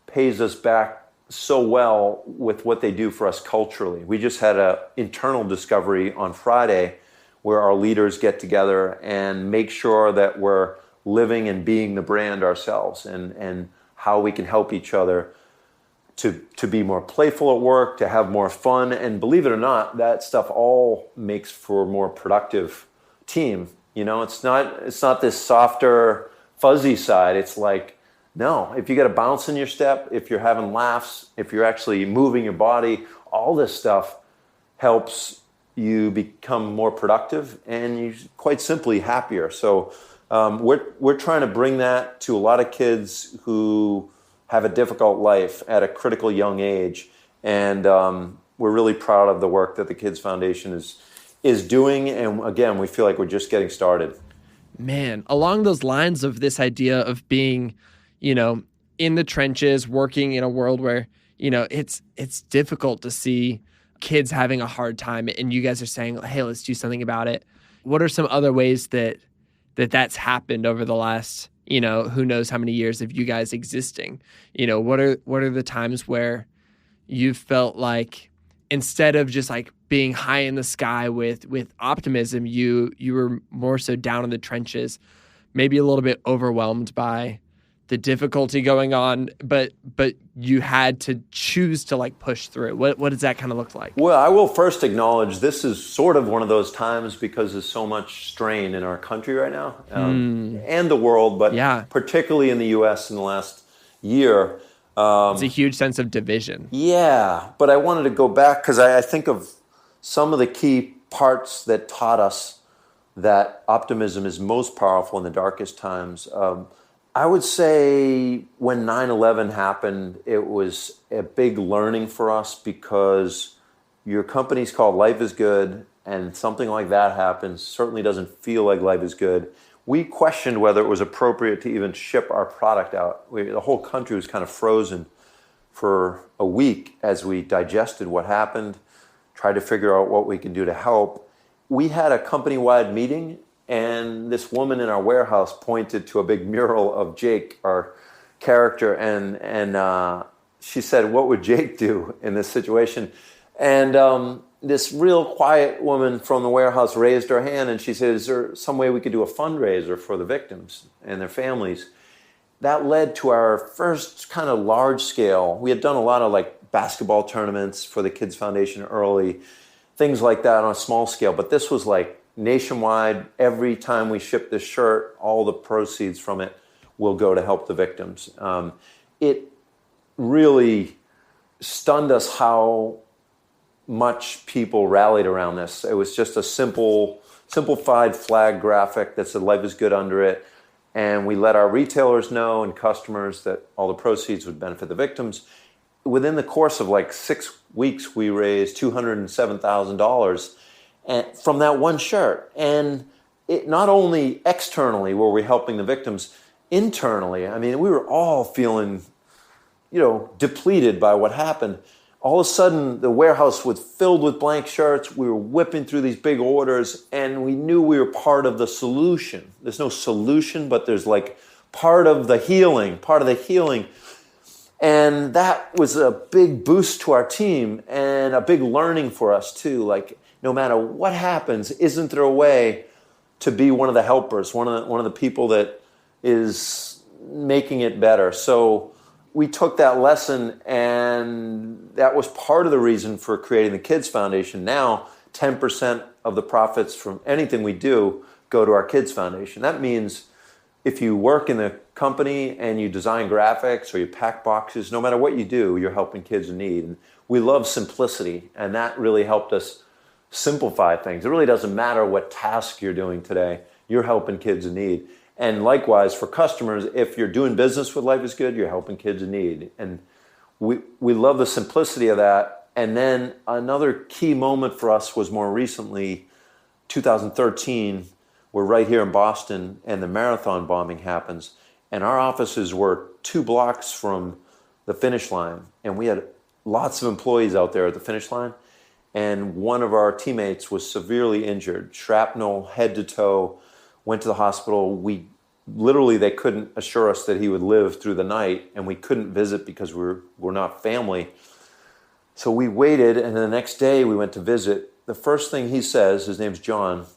pays us back so well with what they do for us culturally. We just had an internal discovery on Friday where our leaders get together and make sure that we're living and being the brand ourselves, and how we can help each other to be more playful at work, to have more fun. And believe it or not, that stuff all makes for a more productive team. You know, it's not this softer, fuzzy side. It's like, no, if you got a bounce in your step, if you're having laughs, if you're actually moving your body, all this stuff helps you become more productive and you quite simply happier. So we're trying to bring that to a lot of kids who have a difficult life at a critical young age. And we're really proud of the work that the Kids Foundation is doing. And again, we feel like we're just getting started. Man, along those lines of this idea of being, in the trenches, working in a world where, it's difficult to see kids having a hard time, and you guys are saying, hey, let's do something about it. What are some other ways that's happened over the last, who knows how many years of you guys existing? What are the times where you felt like instead of just like being high in the sky with optimism, you were more so down in the trenches, maybe a little bit overwhelmed by the difficulty going on, but you had to choose to like push through. What does that kind of look like? Well, I will first acknowledge this is sort of one of those times because there's so much strain in our country right now, and the world, but particularly in the U.S. in the last year. It's a huge sense of division. Yeah, but I wanted to go back because I think of some of the key parts that taught us that optimism is most powerful in the darkest times. I would say when 9/11 happened, it was a big learning for us because your company's called Life is Good, and something like that happens certainly doesn't feel like life is good. We questioned whether it was appropriate to even ship our product out. The whole country was kind of frozen for a week as we digested what happened, tried to figure out what we could do to help. We had a company-wide meeting, and this woman in our warehouse pointed to a big mural of Jake, our character, and she said, "What would Jake do in this situation?" And this real quiet woman from the warehouse raised her hand, and she said, "Is there some way we could do a fundraiser for the victims and their families?" That led to our first kind of large scale. We had done a lot of like basketball tournaments for the Kids Foundation early, things like that on a small scale, but this was like nationwide. Every time we ship this shirt, all the proceeds from it will go to help the victims. It really stunned us how much people rallied around this. It was just a simplified flag graphic that said life is good under it. And we let our retailers know and customers that all the proceeds would benefit the victims. Within the course of like 6 weeks, we raised $207,000 from that one shirt. And it not only externally were we helping the victims, internally, I mean, we were all feeling, depleted by what happened. All of a sudden, the warehouse was filled with blank shirts. We were whipping through these big orders, and we knew we were part of the solution. There's no solution, but there's like part of the healing. And that was a big boost to our team and a big learning for us too. Like, no matter what happens, isn't there a way to be one of the helpers, one of the people that is making it better? So we took that lesson, and that was part of the reason for creating the Kids Foundation. Now, 10% of the profits from anything we do go to our Kids Foundation. That means if you work in the company and you design graphics or you pack boxes, no matter what you do, you're helping kids in need. And we love simplicity, and that really helped us simplify things. It really doesn't matter what task you're doing today. You're helping kids in need. And likewise, for customers, if you're doing business with Life is Good, you're helping kids in need. And we love the simplicity of that. And then another key moment for us was more recently, 2013, we're right here in Boston, and the marathon bombing happens. And our offices were 2 blocks from the finish line. And we had lots of employees out there at the finish line. and one of our teammates was severely injured, shrapnel head to toe, went to the hospital. They couldn't assure us that he would live through the night, and we couldn't visit because we're not family. So we waited, and the next day we went to visit. The first thing he says, his name's John,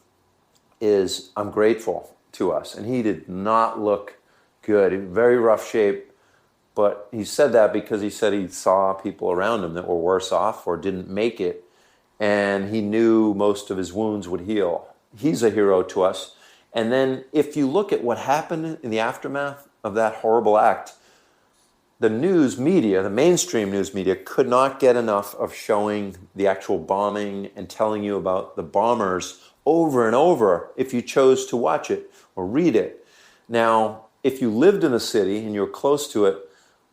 is, "I'm grateful," to us. And he did not look good, in very rough shape. But he said that because he said he saw people around him that were worse off or didn't make it. And he knew most of his wounds would heal. He's a hero to us. And then if you look at what happened in the aftermath of that horrible act, the news media, the mainstream news media, could not get enough of showing the actual bombing and telling you about the bombers over and over if you chose to watch it or read it. Now, if you lived in the city and you were close to it,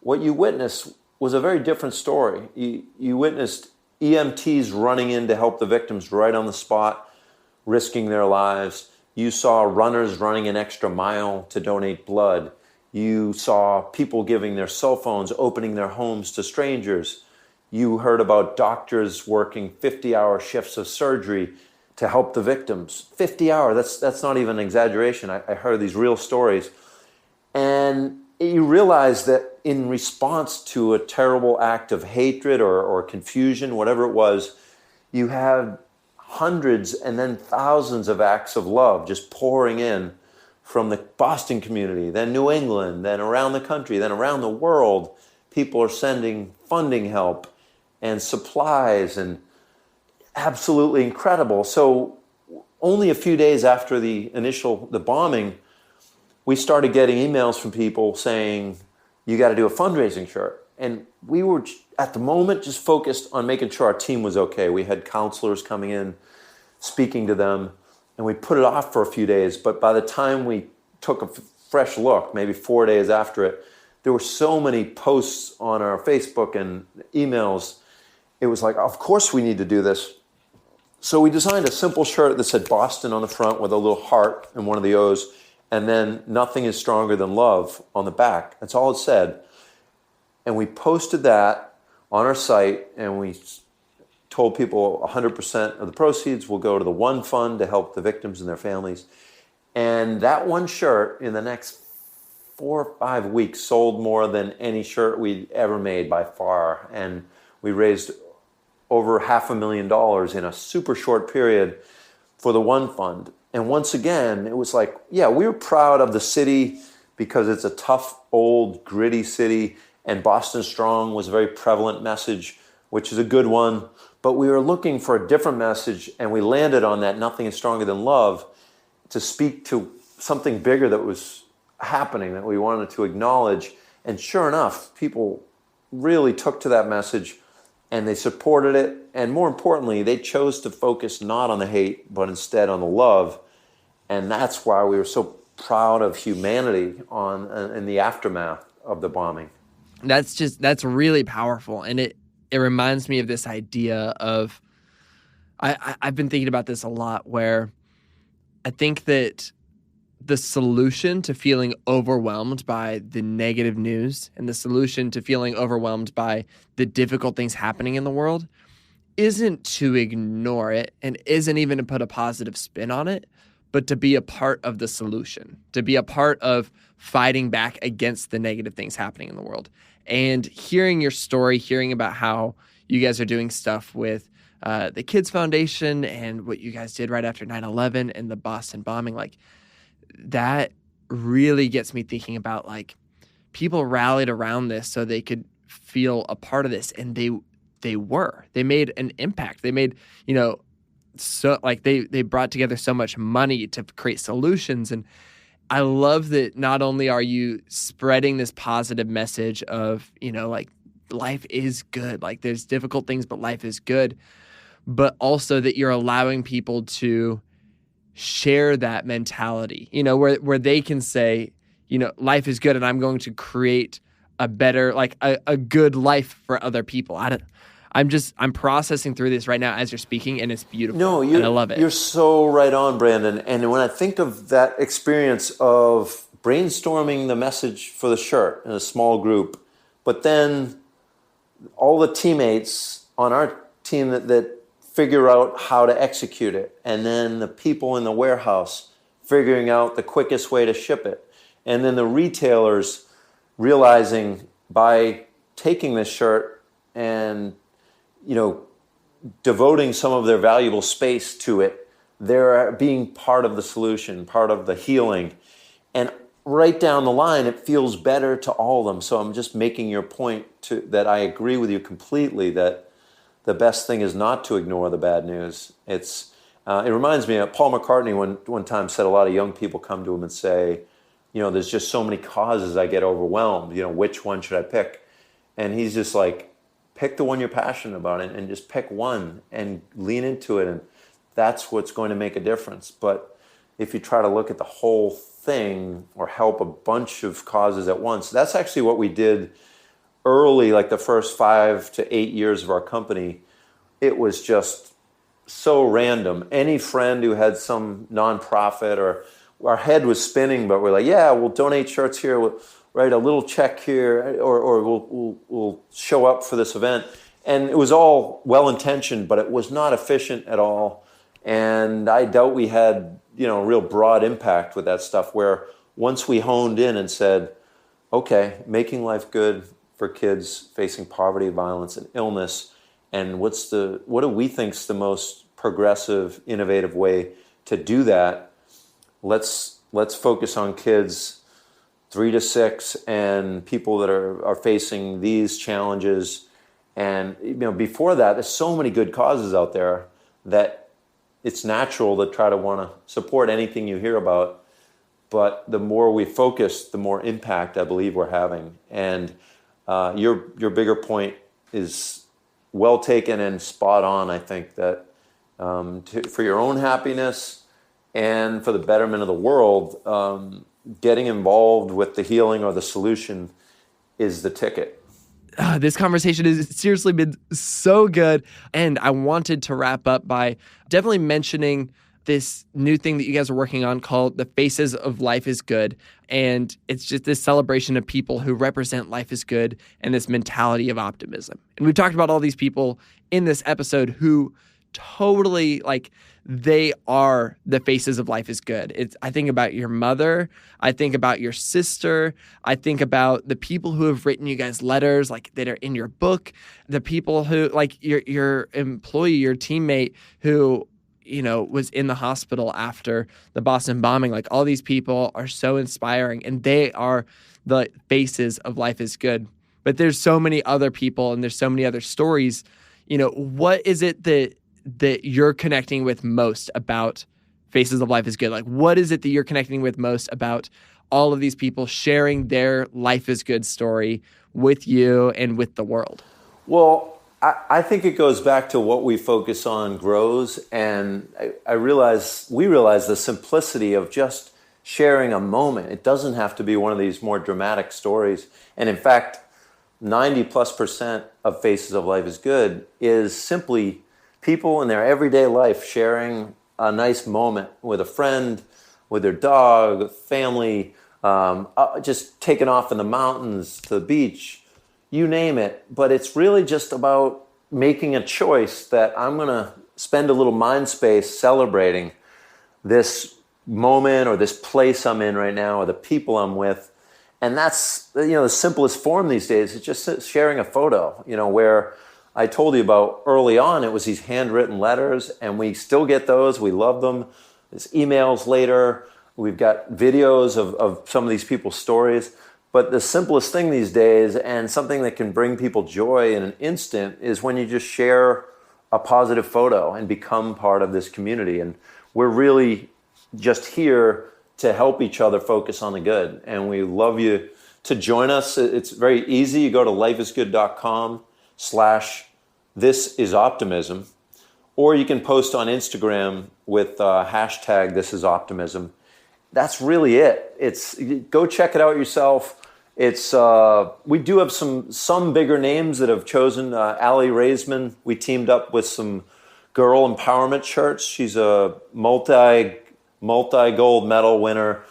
what you witnessed was a very different story. You witnessed EMTs running in to help the victims right on the spot, risking their lives. You saw runners running an extra mile to donate blood. You saw people giving their cell phones, opening their homes to strangers. You heard about doctors working 50-hour shifts of surgery to help the victims. 50 hours, that's not even an exaggeration. I heard these real stories. And you realize that in response to a terrible act of hatred or confusion, whatever it was, you had hundreds and then thousands of acts of love just pouring in from the Boston community, then New England, then around the country, then around the world. People are sending funding help and supplies, and absolutely incredible. So only a few days after the bombing, we started getting emails from people saying, "You got to do a fundraising shirt." And we were, at the moment, just focused on making sure our team was okay. We had counselors coming in, speaking to them, and we put it off for a few days. But by the time we took a fresh look, maybe 4 days after it, there were so many posts on our Facebook and emails. It was like, of course we need to do this. So we designed a simple shirt that said Boston on the front with a little heart and one of the O's, and then "Nothing is stronger than love" on the back. That's all it said. And we posted that on our site, and we told people 100% of the proceeds will go to the one fund to help the victims and their families. And that one shirt, in the next 4 or 5 weeks, sold more than any shirt we'd ever made by far. And we raised over $500,000 in a super short period for the one fund. And once again, it was like, yeah, we were proud of the city because it's a tough, old, gritty city, and Boston Strong was a very prevalent message, which is a good one. But we were looking for a different message, and we landed on that "Nothing is stronger than love" to speak to something bigger that was happening that we wanted to acknowledge. And sure enough, people really took to that message, and they supported it. And more importantly, they chose to focus not on the hate, but instead on the love. And that's why we were so proud of humanity in the aftermath of the bombing. That's really powerful. And it reminds me of this idea of, I've been thinking about this a lot, where I think that the solution to feeling overwhelmed by the negative news and the solution to feeling overwhelmed by the difficult things happening in the world isn't to ignore it, and isn't even to put a positive spin on it, but to be a part of the solution, to be a part of fighting back against the negative things happening in the world. And hearing your story, hearing about how you guys are doing stuff with the Kids Foundation and what you guys did right after 9/11 and the Boston bombing, like, that really gets me thinking about, like, people rallied around this so they could feel a part of this, and they made an impact. They made, so, like, they brought together so much money to create solutions. And I love that not only are you spreading this positive message of, like, life is good, like, there's difficult things, but life is good, but also that you're allowing people to share that mentality, where they can say, life is good, and I'm going to create a better, like, a good life for other people. I'm processing through this right now as you're speaking, and it's beautiful. No, and I love it. You're so right on, Branden. And when I think of that experience of brainstorming the message for the shirt in a small group, but then all the teammates on our team that figure out how to execute it. And then the people in the warehouse figuring out the quickest way to ship it. And then the retailers realizing by taking this shirt and, devoting some of their valuable space to it, they're being part of the solution, part of the healing. And right down the line, it feels better to all of them. So I'm just making your point that I agree with you completely that the best thing is not to ignore the bad news. It reminds me of Paul McCartney one time said a lot of young people come to him and say, there's just so many causes, I get overwhelmed. Which one should I pick? And he's just like, pick the one you're passionate about and just pick one and lean into it. And that's what's going to make a difference. But if you try to look at the whole thing or help a bunch of causes at once, that's actually what we did early, like the first 5 to 8 years of our company. It was just so random. Any friend who had some nonprofit, or our head was spinning, but we're like, yeah, we'll donate shirts here, we'll write a little check here, or we'll show up for this event. And it was all well-intentioned, but it was not efficient at all. And I doubt we had, real broad impact with that stuff, where once we honed in and said, okay, making life good for kids facing poverty, violence, and illness, and what do we think's the most progressive, innovative way to do that? Let's focus on kids 3 to 6 and people that are facing these challenges. And before that, there's so many good causes out there that it's natural to try to want to support anything you hear about. But the more we focus, the more impact I believe we're having. And your bigger point is well taken and spot on. I think that for your own happiness and for the betterment of the world, getting involved with the healing or the solution is the ticket. This conversation has seriously been so good. And I wanted to wrap up by definitely mentioning this new thing that you guys are working on called the Faces of Life is Good. And it's just this celebration of people who represent life is good and this mentality of optimism. And we've talked about all these people in this episode who totally, they are the faces of life is good. I think about your mother. I think about your sister. I think about the people who have written you guys letters, that are in your book. The people who, your employee, your teammate who, was in the hospital after the Boston bombing. All these people are so inspiring, and they are the faces of life is good. But there's so many other people, and there's so many other stories. What is it that you're connecting with most about Faces of Life is Good? What is it that you're connecting with most about all of these people sharing their life is good story with you and with the world? Well, I think it goes back to what we focus on grows. And we realize the simplicity of just sharing a moment. It doesn't have to be one of these more dramatic stories. And in fact, 90+% of Faces of Life is Good is simply people in their everyday life sharing a nice moment with a friend, with their dog, family, just taking off in the mountains, to the beach, you name it. But it's really just about making a choice that I'm going to spend a little mind space celebrating this moment or this place I'm in right now or the people I'm with. And that's, the simplest form these days. It's just sharing a photo, where I told you about early on, it was these handwritten letters, and we still get those. We love them. There's emails later. We've got videos of some of these people's stories. But the simplest thing these days, and something that can bring people joy in an instant, is when you just share a positive photo and become part of this community. And we're really just here to help each other focus on the good. And we love you to join us. It's very easy. You go to lifeisgood.com/thisisoptimism, or you can post on Instagram with hashtag #thisisoptimism. That's really it. Go check it out yourself. We do have some bigger names that have chosen. Allie Raisman, we teamed up with some girl empowerment shirts. She's a multi-gold medal winner,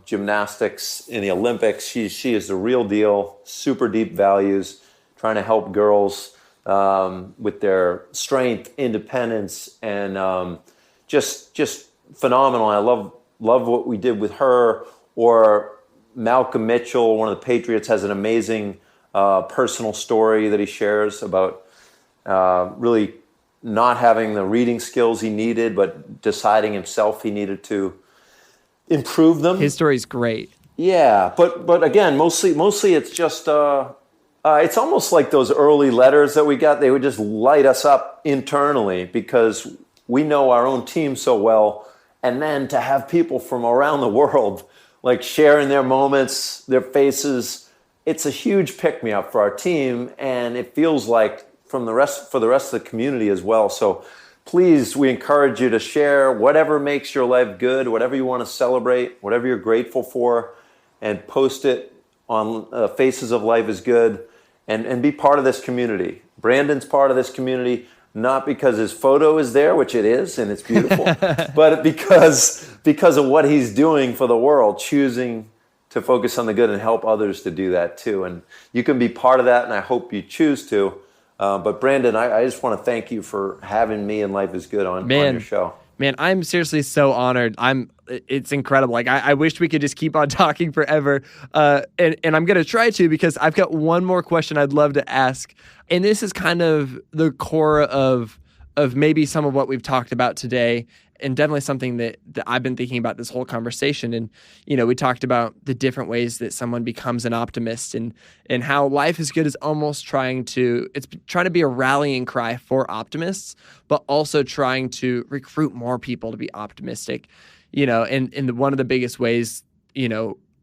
gymnastics in the Olympics. She is the real deal, super deep values, trying to help girls with their strength, independence, and just phenomenal. I love what we did with her. Or Malcolm Mitchell, one of the Patriots, has an amazing personal story that he shares about really not having the reading skills he needed, but deciding himself he needed to improve them. His story's great. Yeah, but again, mostly it's just it's almost like those early letters that we got. They would just light us up internally because we know our own team so well, and then to have people from around the world like sharing their moments, their faces, it's a huge pick-me-up for our team, and it feels like for the rest of the community as well. So please, we encourage you to share whatever makes your life good, whatever you want to celebrate, whatever you're grateful for, and post it on Faces of Life is Good, and be part of this community. Branden's part of this community, not because his photo is there, which it is, and it's beautiful, but because of what he's doing for the world, choosing to focus on the good and help others to do that too. And you can be part of that, and I hope you choose to. But Branden, I just want to thank you for having me and Life is Good on your show. Man, I'm seriously so honored. It's incredible. Like I wish we could just keep on talking forever. And I'm going to try to, because I've got one more question I'd love to ask. And this is kind of the core of maybe some of what we've talked about today, and definitely something that I've been thinking about this whole conversation. And, we talked about the different ways that someone becomes an optimist, and how Life is Good is almost trying to be a rallying cry for optimists, but also trying to recruit more people to be optimistic, and one of the biggest ways,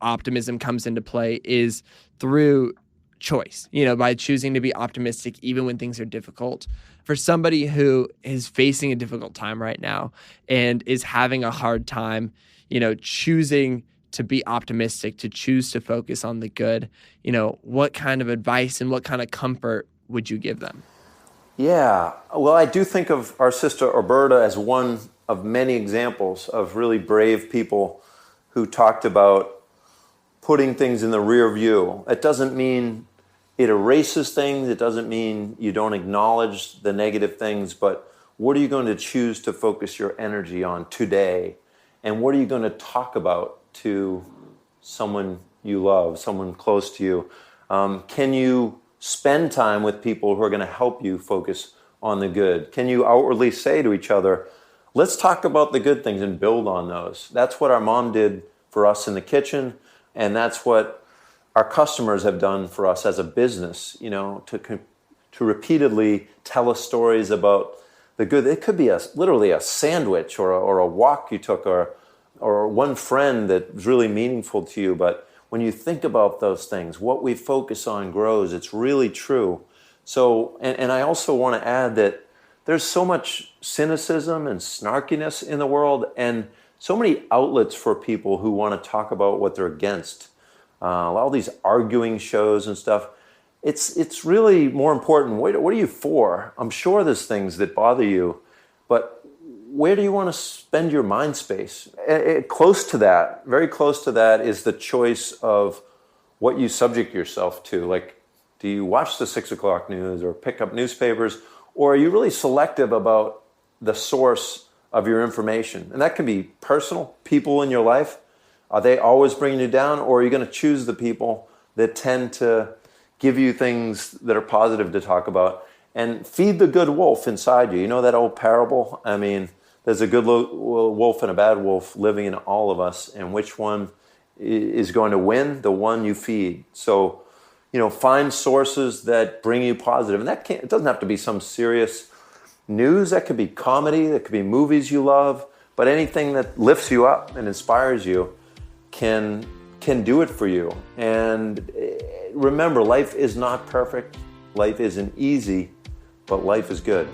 optimism comes into play is through choice, by choosing to be optimistic even when things are difficult. For somebody who is facing a difficult time right now and is having a hard time, choosing to be optimistic, to choose to focus on the good, what kind of advice and what kind of comfort would you give them? Yeah, well, I do think of our sister Roberta as one of many examples of really brave people who talked about putting things in the rear view. It doesn't mean it erases things. It doesn't mean you don't acknowledge the negative things, but what are you going to choose to focus your energy on today? And what are you going to talk about to someone you love, someone close to you? Can you spend time with people who are going to help you focus on the good? Can you outwardly say to each other, let's talk about the good things and build on those? That's what our mom did for us in the kitchen, and that's what our customers have done for us as a business, to repeatedly tell us stories about the good. It could be literally a sandwich or a walk you took, or one friend that was really meaningful to you. But when you think about those things, what we focus on grows. It's really true. So, and I also want to add that there's so much cynicism and snarkiness in the world, and so many outlets for people who want to talk about what they're against. All these arguing shows and stuff. It's really more important. What are you for? I'm sure there's things that bother you, but where do you want to spend your mind space? Close to that, very close to that, is the choice of what you subject yourself to. Like, do you watch the 6 o'clock news or pick up newspapers, or are you really selective about the source of your information? And that can be personal, people in your life. Are they always bringing you down, or are you going to choose the people that tend to give you things that are positive to talk about? And feed the good wolf inside you. You know that old parable? I mean, there's a good wolf and a bad wolf living in all of us, and which one is going to win? The one you feed. So, find sources that bring you positive. And it doesn't have to be some serious news. That could be comedy. That could be movies you love. But anything that lifts you up and inspires you can do it for you. And remember, life is not perfect. Life isn't easy, but life is good.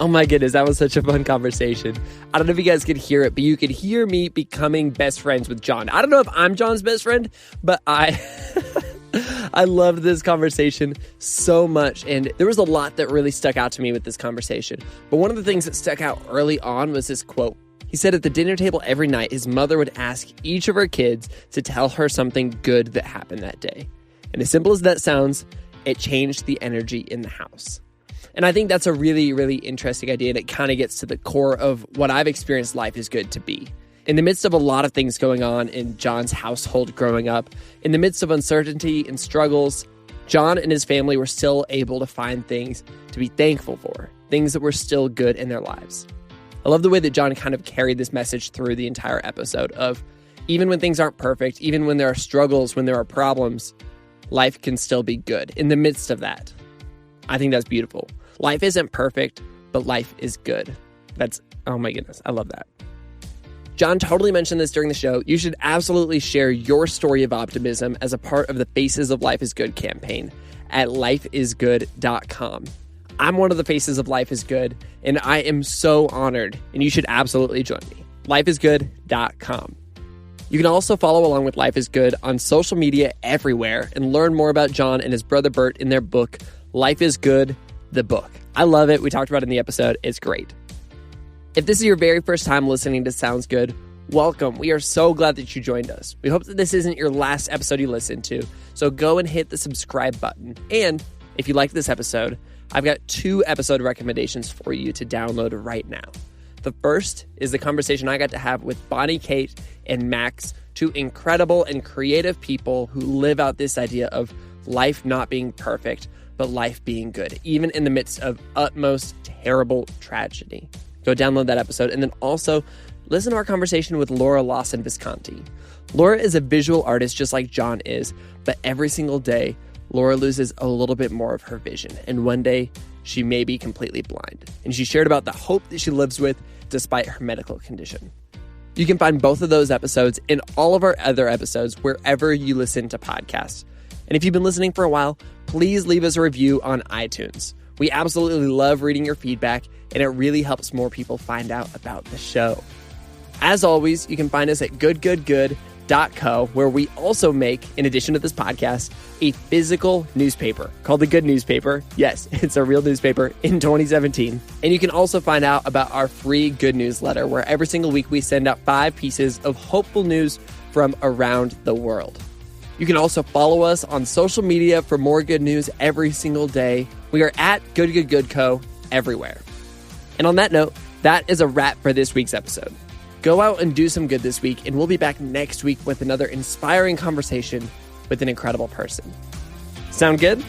Oh my goodness, that was such a fun conversation. I don't know if you guys could hear it, but you could hear me becoming best friends with John. I don't know if I'm John's best friend, but I loved this conversation so much. And there was a lot that really stuck out to me with this conversation. But one of the things that stuck out early on was this quote. He said at the dinner table every night, his mother would ask each of her kids to tell her something good that happened that day. And as simple as that sounds, it changed the energy in the house. And I think that's a really, really interesting idea, and it kind of gets to the core of what I've experienced life is good to be. In the midst of a lot of things going on in John's household growing up, in the midst of uncertainty and struggles, John and his family were still able to find things to be thankful for, things that were still good in their lives. I love the way that John kind of carried this message through the entire episode of even when things aren't perfect, even when there are struggles, when there are problems, life can still be good in the midst of that. I think that's beautiful. Life isn't perfect, but life is good. Oh my goodness, I love that. John totally mentioned this during the show. You should absolutely share your story of optimism as a part of the Faces of Life is Good campaign at lifeisgood.com. I'm one of the faces of Life is Good, and I am so honored, and you should absolutely join me. lifeisgood.com. You can also follow along with Life is Good on social media everywhere and learn more about John and his brother Bert in their book, Life is Good, the book. I love it. We talked about it in the episode. It's great. If this is your very first time listening to Sounds Good, welcome. We are so glad that you joined us. We hope that this isn't your last episode you listened to, so go and hit the subscribe button. And if you like this episode, I've got 2 episode recommendations for you to download right now. The first is the conversation I got to have with Bonnie, Kate, and Max, 2 incredible and creative people who live out this idea of life not being perfect, but life being good, even in the midst of utmost terrible tragedy. Go download that episode, and then also listen to our conversation with Laura Lawson Visconti. Laura is a visual artist just like John is, but every single day, Laura loses a little bit more of her vision, and one day she may be completely blind. And she shared about the hope that she lives with despite her medical condition. You can find both of those episodes and all of our other episodes wherever you listen to podcasts. And if you've been listening for a while, please leave us a review on iTunes. We absolutely love reading your feedback, and it really helps more people find out about the show. As always, you can find us at goodgoodgood.co, where we also make, in addition to this podcast, a physical newspaper called The Good Newspaper. Yes, it's a real newspaper in 2017. And you can also find out about our free Good newsletter, where every single week we send out 5 pieces of hopeful news from around the world. You can also follow us on social media for more good news every single day. We are at goodgoodgoodco everywhere. And on that note, that is a wrap for this week's episode. Go out and do some good this week, and we'll be back next week with another inspiring conversation with an incredible person. Sound good?